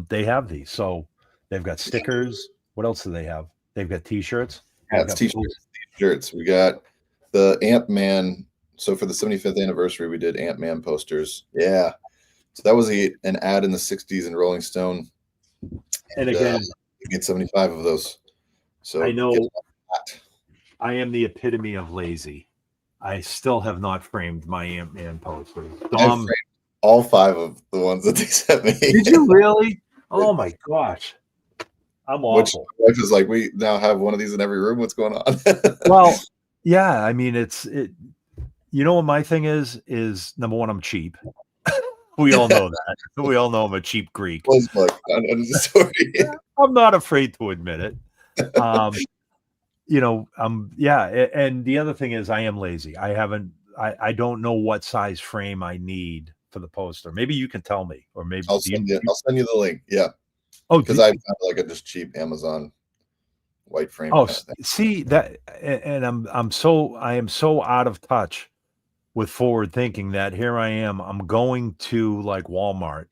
They have these. So they've got stickers. What else do they have? They've got t-shirts. They've Hats, got t-shirts, t-shirts. We got the Ant Man. So for the 75th anniversary, we did Ant Man posters. Yeah. So that was an ad in the 60s in Rolling Stone. and And again, we made 75 of those. I So get know that. I am the epitome of lazy. I still have not framed my Ant-Man posters. I Dom, framed all 5 of the ones that they sent me. did you really? Oh my gosh. I'm Which awful. my wife is like, we now have one of these in every room. What's going on? Well, yeah, I mean you know what my thing is number one, I'm cheap. We all know that. We all know I'm a cheap Greek. Was like on the story. I'm not afraid to admit it. And the other thing is I am lazy. I don't know what size frame I need for the poster. Maybe you can tell me, or maybe I'll send you the link. Yeah, oh, because I found like a just cheap Amazon white frame. oh, Kind of thing. see that, and I am so out of touch with forward thinking that here I am. I'm going to like Walmart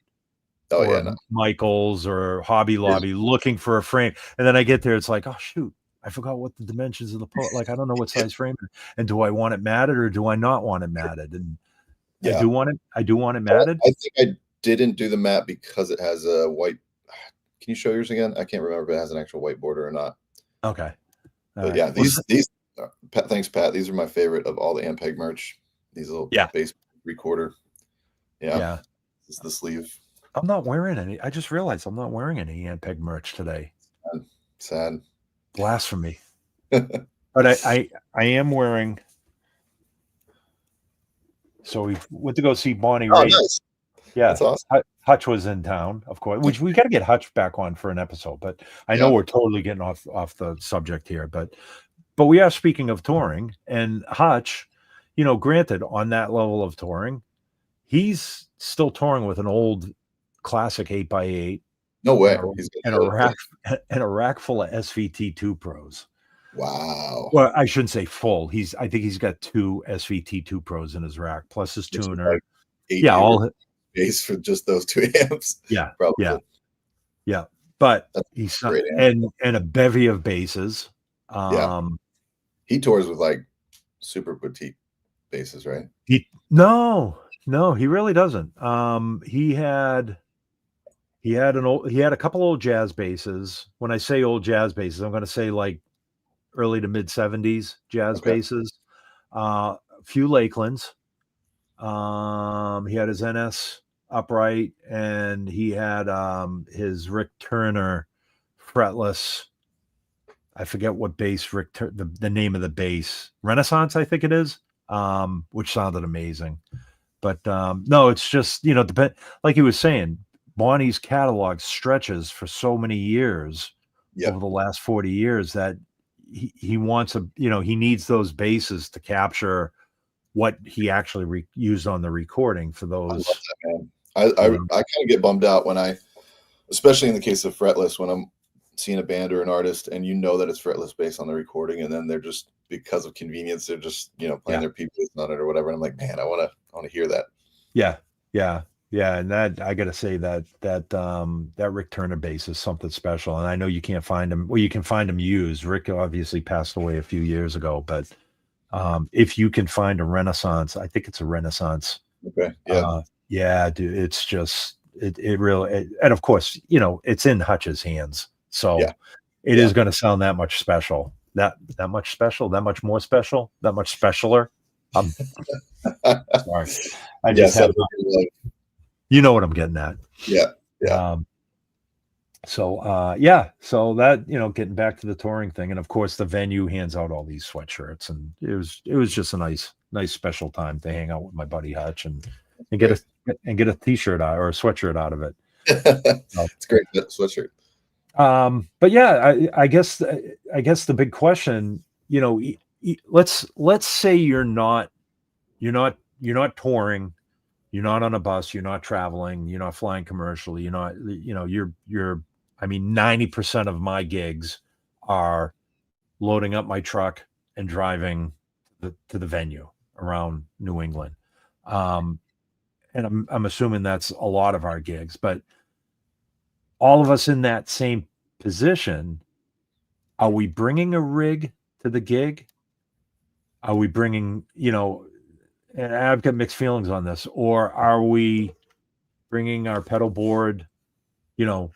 Oh yeah, or no. Michael's or Hobby Lobby looking for a frame, and then I get there, it's like, oh shoot, I forgot what the dimensions of the like I don't know what size frame, and do I want it matted or do I not want it matted? And Yeah, I do want it matted. I think I didn't do the matte because it has a white. Can you show yours again? I can't remember if it has an actual white border or not. Okay, all But right. yeah, these thanks, Pat. These are my favorite of all the Ampeg merch. These little Yeah, bass recorder. Yeah, yeah. this is the sleeve. I'm not wearing any. I just realized I'm not wearing any Ampeg merch today. Sad. Blasphemy. But I am wearing. So we went to go see Bonnie Oh, Raitt. nice. Yeah, That's awesome. Hutch was in town, of course. Which we got to get Hutch back on for an episode. But I know Yeah. we're totally getting off the subject here. But we are speaking of touring, and Hutch, granted on that level of touring, he's still touring with an old classic 8x8 No way. and He's and a rack and a rack full of SVT2 Pros. Wow. Well, I shouldn't say full. I think he's got 2 SVT2 Pros in his rack, plus his Which is tuner. like 8 Yeah, years all base for just those 2 amps. yeah, Probably. yeah. But That's he's great amp. and a bevy of basses. Yeah. He tours with like super boutique basses, right? No, he really doesn't. He had a couple old jazz basses. When I say old jazz basses, I'm going to say like early to mid 70s jazz Okay. basses. A few Lakelands. He had his NS upright, and he had his Rick Turner fretless. I forget what bass the name of the bass. Renaissance, I think it is. Which sounded amazing. But no, it's just, like he was saying, Bonnie's catalog stretches for so many years over the last 40 years that he wants he needs those basses to capture what he actually used on the recording for those. I love that, man. I kind of get bummed out when especially in the case of fretless, when I'm seeing a band or an artist and that it's fretless bass on the recording, and then they're just, because of convenience, they're just playing their P bass on it or whatever. And I'm like, man, I want to hear that. Yeah, and that I gotta say that Rick Turner bass is something special, and I know you can't find them. Well, you can find them used. Rick obviously passed away a few years ago, but if you can find a Renaissance, I think it's a Renaissance. Okay. Yeah, dude, it's just it really, and of course, it's in Hutch's hands, So Yeah. it is going to sound that much special. That much special, that much more special, that much specialer. I'm sorry. I Yeah. just So have, you know what I'm getting at. yeah. Yeah. Um, yeah, so that, getting back to the touring thing, and of course the venue hands out all these sweatshirts, and it was just a nice special time to hang out with my buddy Hutch and get Great. a t-shirt out or a sweatshirt out of it. So, It's great sweatshirt. but yeah, I guess the big question, let's say you're not touring, you're not on a bus, you're not traveling, you're not flying commercially, you're not, you're I mean, 90% of my gigs are loading up my truck and driving to the venue around New England. Um, and I'm assuming that's a lot of our gigs, but all of us in that same position, are we bringing a rig to the gig? Are we bringing, and I've got mixed feelings on this, or are we bringing our pedal board,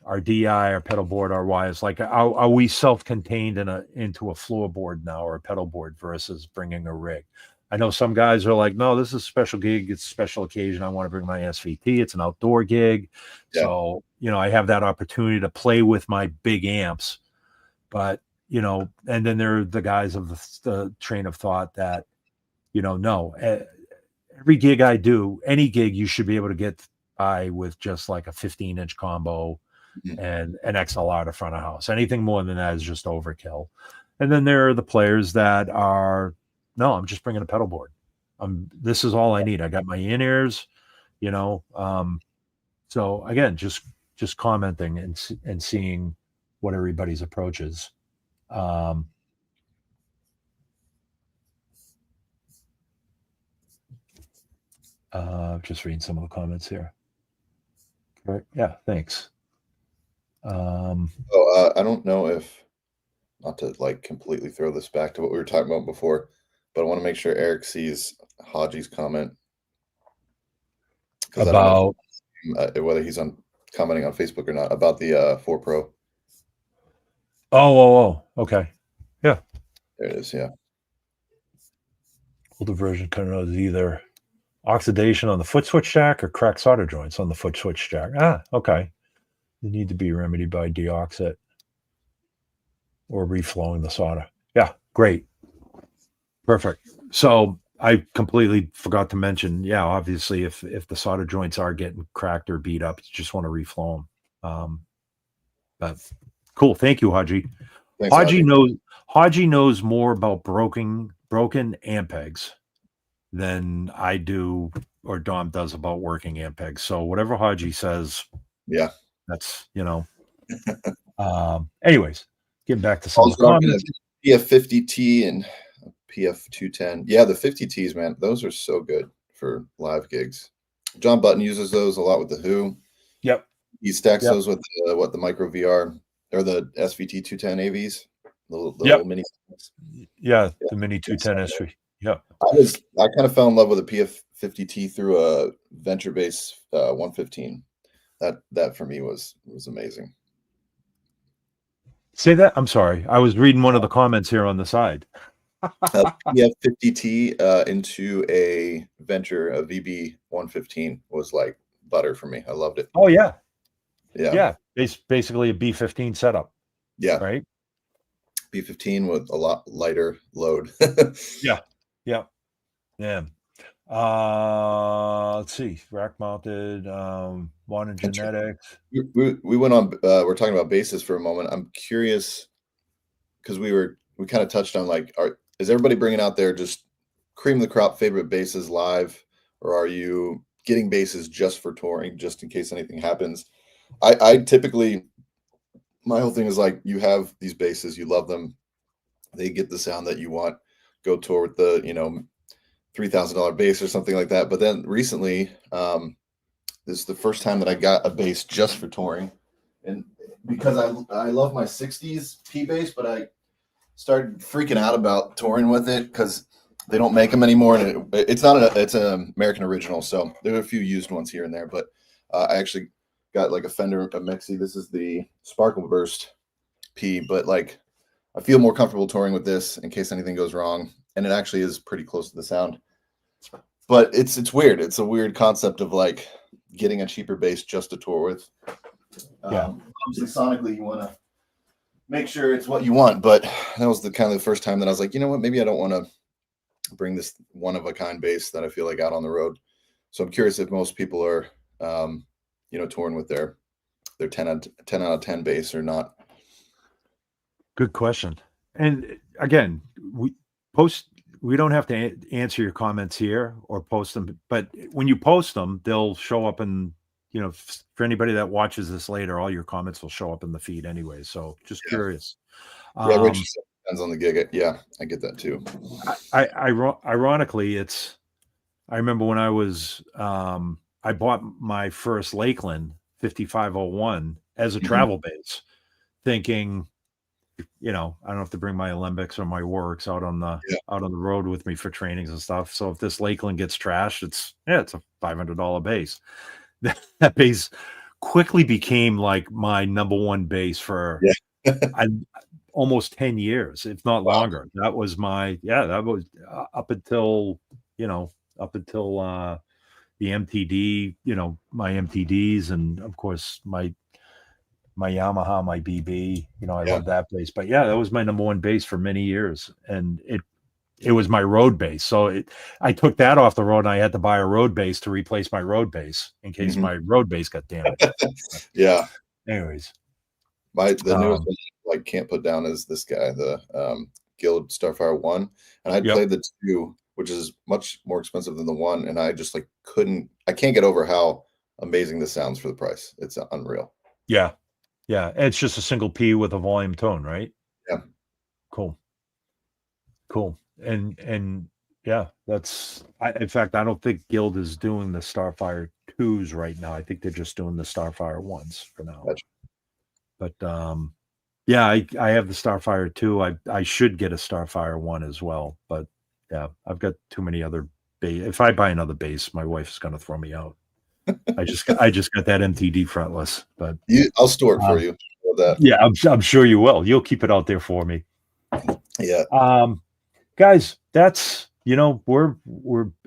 our DI, our pedal board, our wires? Like, are we self-contained into a floorboard now or a pedal board versus bringing a rig? I know some guys are like, no, this is a special gig. It's a special occasion. I want to bring my SVT. It's an outdoor gig. Yeah. So, I have that opportunity to play with my big amps. But, and then there are the guys of the train of thought that, no, every gig I do, any gig, you should be able to get by with just like a 15-inch combo Mhm. and an XLR to front of house. Anything more than that is just overkill. And then there are the players that are, no, I'm just bringing a pedal board. This is all I need. I got my in-ears, so again, just commenting and seeing what everybody's approach is. Just reading some of the comments here. Right. Yeah, thanks. I don't know if, not to like completely throw this back to what we were talking about before, but I want to make sure Eric sees Haji's comment because I don't know About whether he's on commenting on Facebook or not about the 4 Pro. okay. Yeah. There it is. Yeah. Older version kind of is either oxidation on the foot switch jack or cracked solder joints on the foot switch jack. Okay. They need to be remedied by deoxit or reflowing the solder. Yeah, great. Perfect. So I completely forgot to mention, yeah, obviously if the solder joints are getting cracked or beat up, you just want to reflow them. But cool. Thank you, Haji. Thanks, Haji. Haji knows more about broken ampegs than I do or Dom does about working ampegs. So whatever Haji says, Yeah. that's, anyways, getting back to some of the Also, comments. PF50T and PF210. Yeah, the 50Ts, man, those are so good for live gigs. John Button uses those a lot with the Who. Yep. He stacks Yep. those with the micro VR or the SVT 210 AVs, the Yep. little mini. Yeah, the mini 210 S3. Yeah. I kind of fell in love with the PF50T through a Venture Base 115. That for me was amazing. Say that. I'm sorry. I was reading one of the comments here on the side. PF50T into a Venture, a VB 115 was like butter for me. I loved it. Oh yeah. Yeah. Yeah. Basically a B15 setup. Yeah. Right. B15 with a lot lighter load. Yeah. Yeah. Yeah. Let's see. Rack mounted, modern genetics. We went on. We're talking about bases for a moment. I'm curious because we kind of touched on like, is everybody bringing out their just cream of the crop favorite bases live, or are you getting bases just for touring, just in case anything happens? I typically, my whole thing is like, you have these bases, you love them, they get the sound that you want, go tour with the $3,000 bass or something like that. But then recently, this is the first time that I got a bass just for touring, and because I love my 60s P bass, but I started freaking out about touring with it because they don't make them anymore, and it's an American original, so there are a few used ones here and there. But I actually got like a Fender, a Mexi. This is the Sparkle Burst P, but like I feel more comfortable touring with this in case anything goes wrong. And it actually is pretty close to the sound. But it's weird. It's a weird concept of like getting a cheaper bass just to tour with. Obviously sonically you want to make sure it's what you want, but that was the kind of the first time that I was like, you know what, maybe I don't want to bring this one of a kind bass that I feel like out on the road. So I'm curious if most people are touring with their 10 out of 10 bass or not. Good question. And again, we don't have to answer your comments here or post them, but when you post them, they'll show up in, for anybody that watches this later, all your comments will show up in the feed anyway. So just curious. Yeah, Rich depends on the gig. Yeah, I get that too. Ironically, I remember when I bought my first Lakeland 5501 as a travel bass, thinking, I don't have to bring my Alembics or my Works out on the road with me for trainings and stuff. So if this Lakeland gets trashed, it's a $500 bass. That bass quickly became like my number one bass for almost 10 years, if not longer. That was that was up until the MTD, my MTDs, and of course my Yamaha, my BB, I love that bass. But that was my number one bass for many years, and it was my road bass. So I took that off the road, and I had to buy a road bass to replace my road bass in case my road bass got damaged. Anyways, the newest one I can't put down is this guy, the Guild Starfire 1, and I played the 2, which is much more expensive than the 1, and I just I can't get over how amazing this sounds for the price. It's unreal. Yeah. It's just a single P with a volume tone, right? Yeah. Cool. And that's in fact, I don't think Guild is doing the Starfire 2s right now. I think they're just doing the Starfire 1s for now. Gotcha. But I have the Starfire 2. I should get a Starfire 1 as well, but I've got too many other bass. If I buy another bass, my wife is going to throw me out. I just got that MTD fretless, but I'll store it for you. Yeah, I'm sure you will. You'll keep it out there for me. Yeah. Guys, that's we're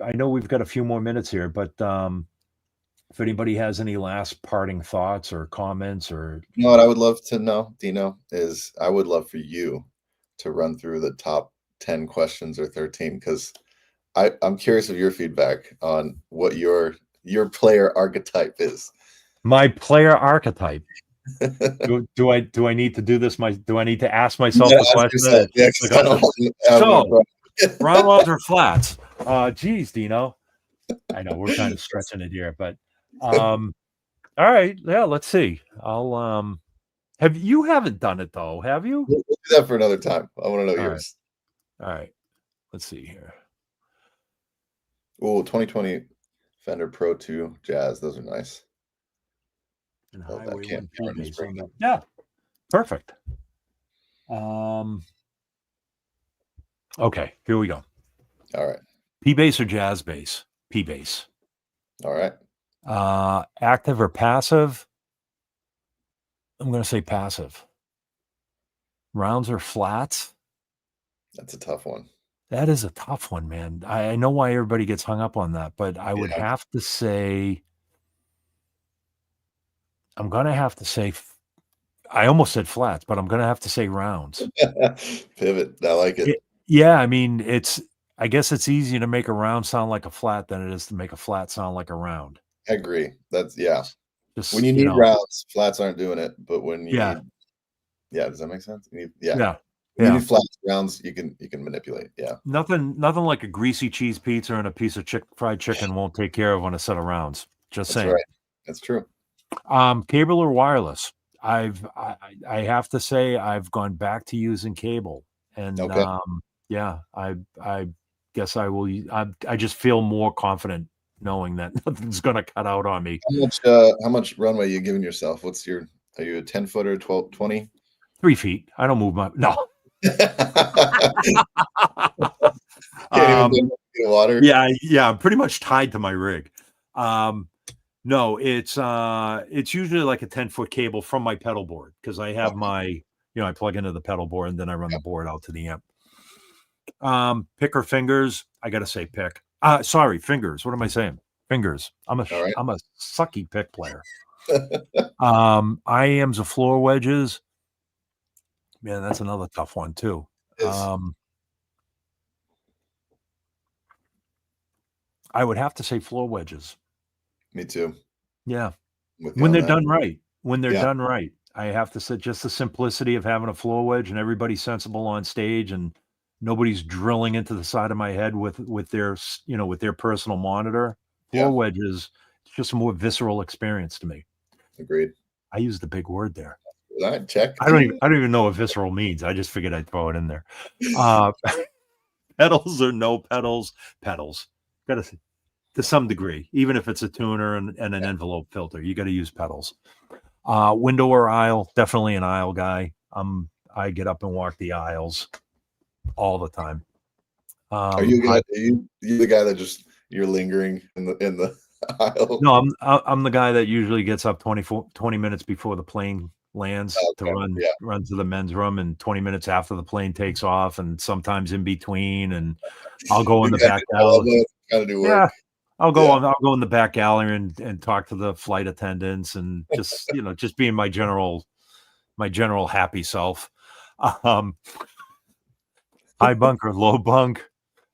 I know we've got a few more minutes here, but if anybody has any last parting thoughts or comments or what I would love to know, Dino, is I would love for you to run through the top 10 questions or 13, because I'm curious of your feedback on what your player archetype is. My player archetype. do I need to do this? Do I need to ask myself the question? So, round ones or flats? Geez, Dino. I know we're kind of stretching it here, but all right, let's see. I'll you haven't done it though, have you? We'll do that for another time. I want to know yours. All right. Let's see here. Oh, 2020 Fender Pro 2 Jazz. Those are nice. And yeah, perfect. Okay, here we go. All right. P bass or jazz bass? P bass. All right. Active or passive? I'm going to say passive. Rounds or flats? That's a tough one. That is a tough one, man. I know why everybody gets hung up on that, but I would have to say, I'm going to have to say, I almost said flats, but I'm going to have to say rounds. Pivot. I like it. I mean, I guess it's easier to make a round sound like a flat than it is to make a flat sound like a round. I agree. That's Just, when you need rounds, flats aren't doing it. But when you need, does that make sense? You need flats, rounds, you can manipulate. Yeah. Nothing like a greasy cheese pizza and a piece of fried chicken won't take care of on a set of rounds. Just saying. Right. That's true. Cable or wireless? I have to say I've gone back to using cable, and I guess I will. I just feel more confident knowing that nothing's going to cut out on me. How much runway are you giving yourself? Are you a 10-footer, 12, 20? 3 feet. I don't move my no. Water. Yeah, I'm pretty much tied to my rig. No, it's usually like a 10-foot cable from my pedal board, because I have my I plug into the pedal board and then I run the board out to the amp. Pick or fingers? I gotta say pick. Sorry, fingers. What am I saying? Fingers. I'm a All right. sucky pick player. IAMs or floor wedges. Man, that's another tough one too. I would have to say floor wedges. Me too. Yeah. With you When on they're that. done right. When they're Yeah. done right. I have to say just the simplicity of having a floor wedge and everybody's sensible on stage and nobody's drilling into the side of my head with their with their personal monitor. Floor Yeah. wedges, it's just a more visceral experience to me. Agreed. I used the big word there. All right, check. I don't even know what visceral means. I just figured I'd throw it in there. Pedals or no pedals? Pedals. Gotta to some degree, even if it's a tuner and an envelope filter, you got to use pedals. Window or aisle? Definitely an aisle guy. I get up and walk the aisles all the time. Are you the guy that just you're lingering in the aisle? No, I'm the guy that usually gets up 20 minutes before the plane lands to run to the men's room, and 20 minutes after the plane takes off, and sometimes in between, and I'll go in the back alley. Gotta do work. Yeah. I'll go in the back alley and talk to the flight attendants and just just being my general happy self. High bunk or low bunk.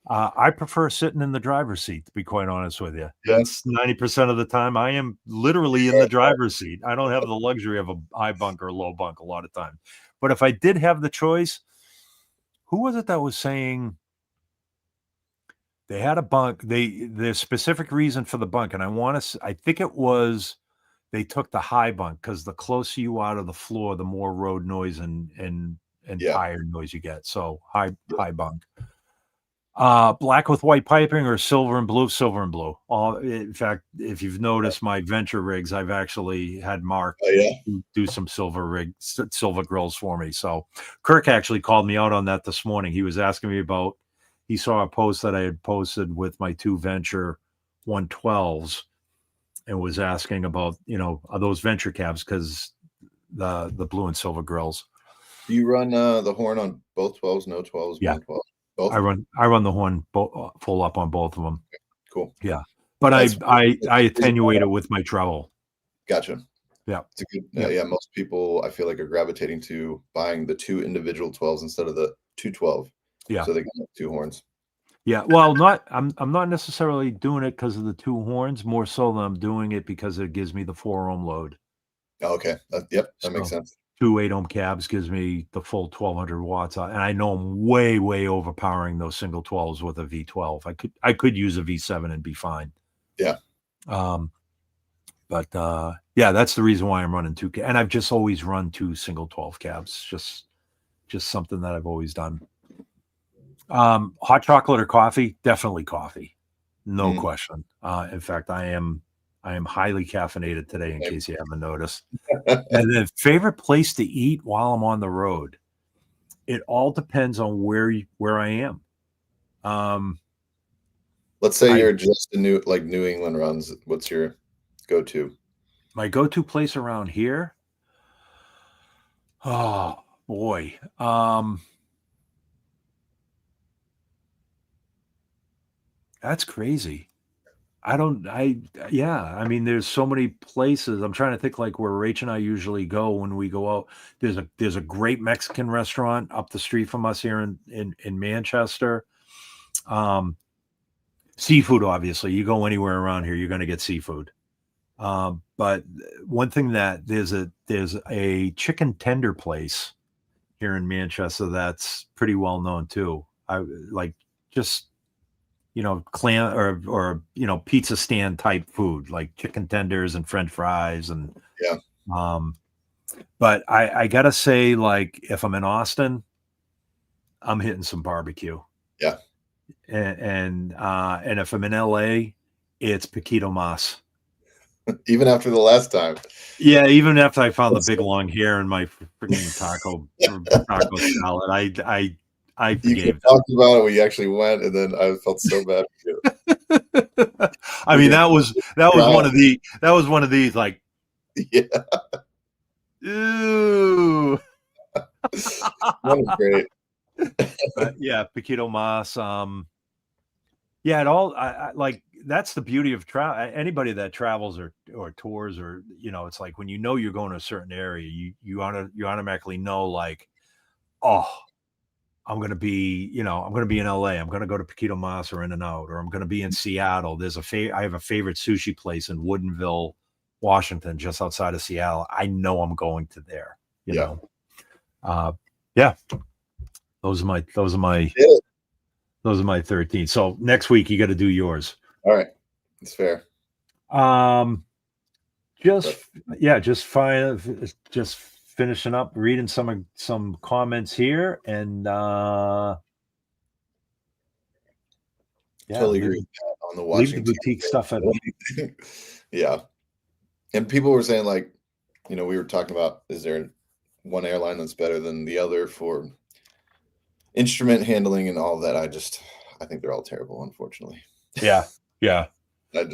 I prefer sitting in the driver's seat, to be quite honest with you. Yeah. That's 90% of the time I am literally in the driver's seat. I don't have the luxury of a high bunk or low bunk a lot of time. But if I did have the choice, who was it that was saying they had a bunk? Their specific reason for the bunk, and I think it was they took the high bunk because the closer you are to the floor, the more road noise and tire noise you get. So high bunk. Black with white piping or silver and blue? Silver and blue. In fact, if you've noticed my venture rigs, I've actually had Mark do some silver grills for me. So Kirk actually called me out on that this morning. He was asking me about, he saw a post that I had posted with my two venture 112s and was asking about, are those venture cabs? Because the blue and silver grills. Do you run the horn on both 12s, no 12s, yeah. 112? Both? I run the horn full up on both of them. Cool. Yeah, but I attenuate it with my treble. Gotcha. Yeah, it's a good. Yeah, most people I feel like are gravitating to buying the two individual 12s instead of the 212. Yeah, so they can have two horns. Yeah, well, I'm not necessarily doing it because of the two horns. More so than I'm doing it because it gives me the 4-ohm load. Oh, okay. That makes sense. 2 8-ohm cabs gives me the full 1200 watts, and I know I'm way overpowering those single 12s with a V12. I could use a V7 and be fine. Yeah. But that's the reason why I'm running two, and I've just always run two single 12 cabs. Just something that I've always done. Hot chocolate or coffee? Definitely coffee, no question. In fact, I am highly caffeinated today, in case you haven't noticed. And then favorite place to eat while I'm on the road. It all depends on where I am. Let's say you're just in New England runs. What's your go-to? My go-to place around here? Oh boy. That's crazy. I mean, there's so many places. I'm trying to think like where Rach and I usually go when we go out. There's a great Mexican restaurant up the street from us here in Manchester. Seafood, obviously. You go anywhere around here, you're going to get seafood. But one thing that there's a chicken tender place here in Manchester that's pretty well known too. I like just clam or pizza stand type food like chicken tenders and French fries and but I gotta say, like, if I'm in Austin, I'm hitting some barbecue. Yeah. And if I'm in LA, it's Paquito Mas. Even after the last time. Yeah, even after I found the big long hair in my freaking taco salad, I forgave you talked about it when you actually went, and then I felt so bad for you. I mean, that was one of these like, yeah. Ooh. That was great. Yeah, Paquito Mas. Yeah, it all I like that's the beauty of travel. Anybody that travels or tours or it's like when you're going to a certain area, you automatically know like, oh, I'm gonna be in LA. I'm gonna go to Paquito Mas or In and Out, or I'm gonna be in Seattle. I have a favorite sushi place in Woodinville, Washington, just outside of Seattle. I know I'm going to there, you Yeah. know. Yeah. Those are my Yeah. those are my 13. So next week you got to do yours. All right. It's fair. Just finishing up reading some comments here and Totally agree with Pat on the leave the watching boutique stuff at home. Yeah. And people were saying like, we were talking about, is there one airline that's better than the other for instrument handling and all that? I think they're all terrible, unfortunately. Yeah. Yeah. I've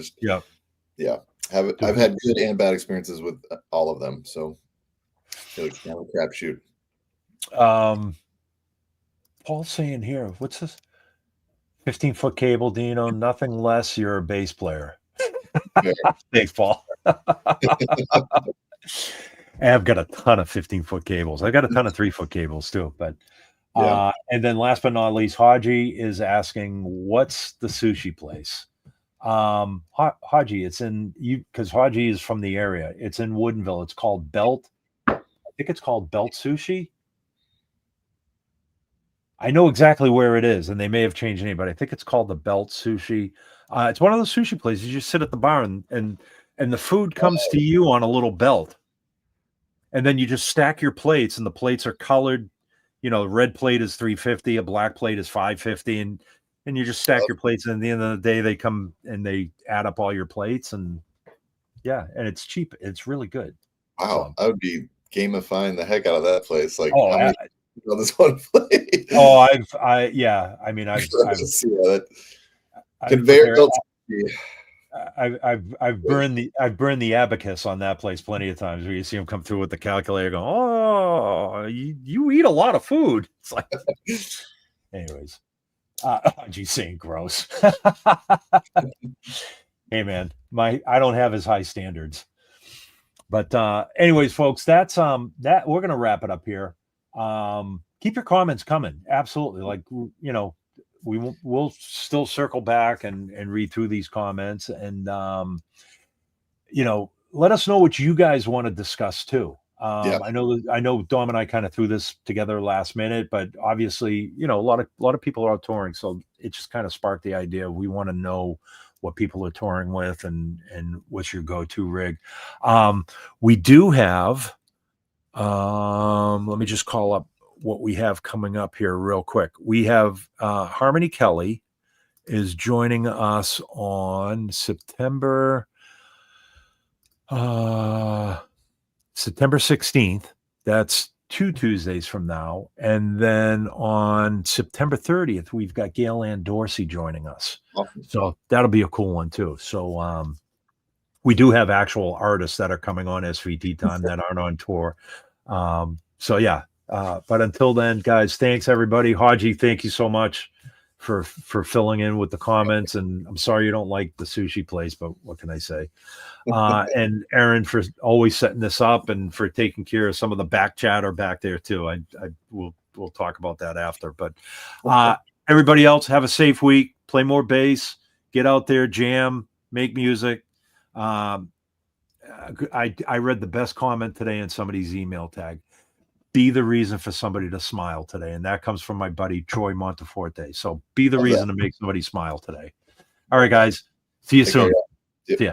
had good and bad experiences with all of them. So it's kind of a crapshoot. Paul's saying here, what's this? 15-foot cable, Dino, nothing less. You're a bass player. Thanks, Paul. I've got a ton of 15-foot cables. I got a ton of 3-foot cables too. But and then last but not least, Haji is asking, what's the sushi place? Haji, it's in because Haji is from the area. It's in Woodinville. It's called Belt. I think it's called Belt Sushi. I know exactly where it is, and they may have changed the name, but I think it's called the Belt Sushi. It's one of those sushi places. You just sit at the bar and the food comes to you on a little belt. And then you just stack your plates, and the plates are colored. The red plate is $3.50, a black plate is $5.50, and you just stack your plates. And at the end of the day, they come and they add up all your plates, and and it's cheap. It's really good. Wow, I would be gamifying the heck out of that place. Like, how many on this one plate? Oh, I've conveyor belt. I've burned the abacus on that place plenty of times where you see them come through with the calculator going, oh, you eat a lot of food. It's like, anyways, geez, saying gross. Hey man, I don't have as high standards, but anyways, folks, that's that we're gonna wrap it up here. Keep your comments coming. Absolutely. Like, we'll still circle back and read through these comments and, let us know what you guys want to discuss too. I know Dom and I kind of threw this together last minute, but obviously, a lot of people are out touring. So it just kind of sparked the idea. We want to know what people are touring with and what's your go-to rig. We do have, let me just call up what we have coming up here real quick. We have Harmony Kelly is joining us on September 16th. That's 2 Tuesdays from now. And then on September 30th, we've got Gail Ann Dorsey joining us. Awesome. So that'll be a cool one too. So we do have actual artists that are coming on SVT time that aren't on tour. So yeah. But until then, guys, thanks everybody. Haji, thank you so much for filling in with the comments. And I'm sorry you don't like the sushi place, but what can I say? And Aaron for always setting this up and for taking care of some of the back chatter back there too. We'll talk about that after. But everybody else, have a safe week. Play more bass. Get out there, jam, make music. I read the best comment today in somebody's email tag. Be the reason for somebody to smile today. And that comes from my buddy, Troy Monteforte. So be the reason to make somebody smile today. All right, guys. See you soon. Yep. See ya.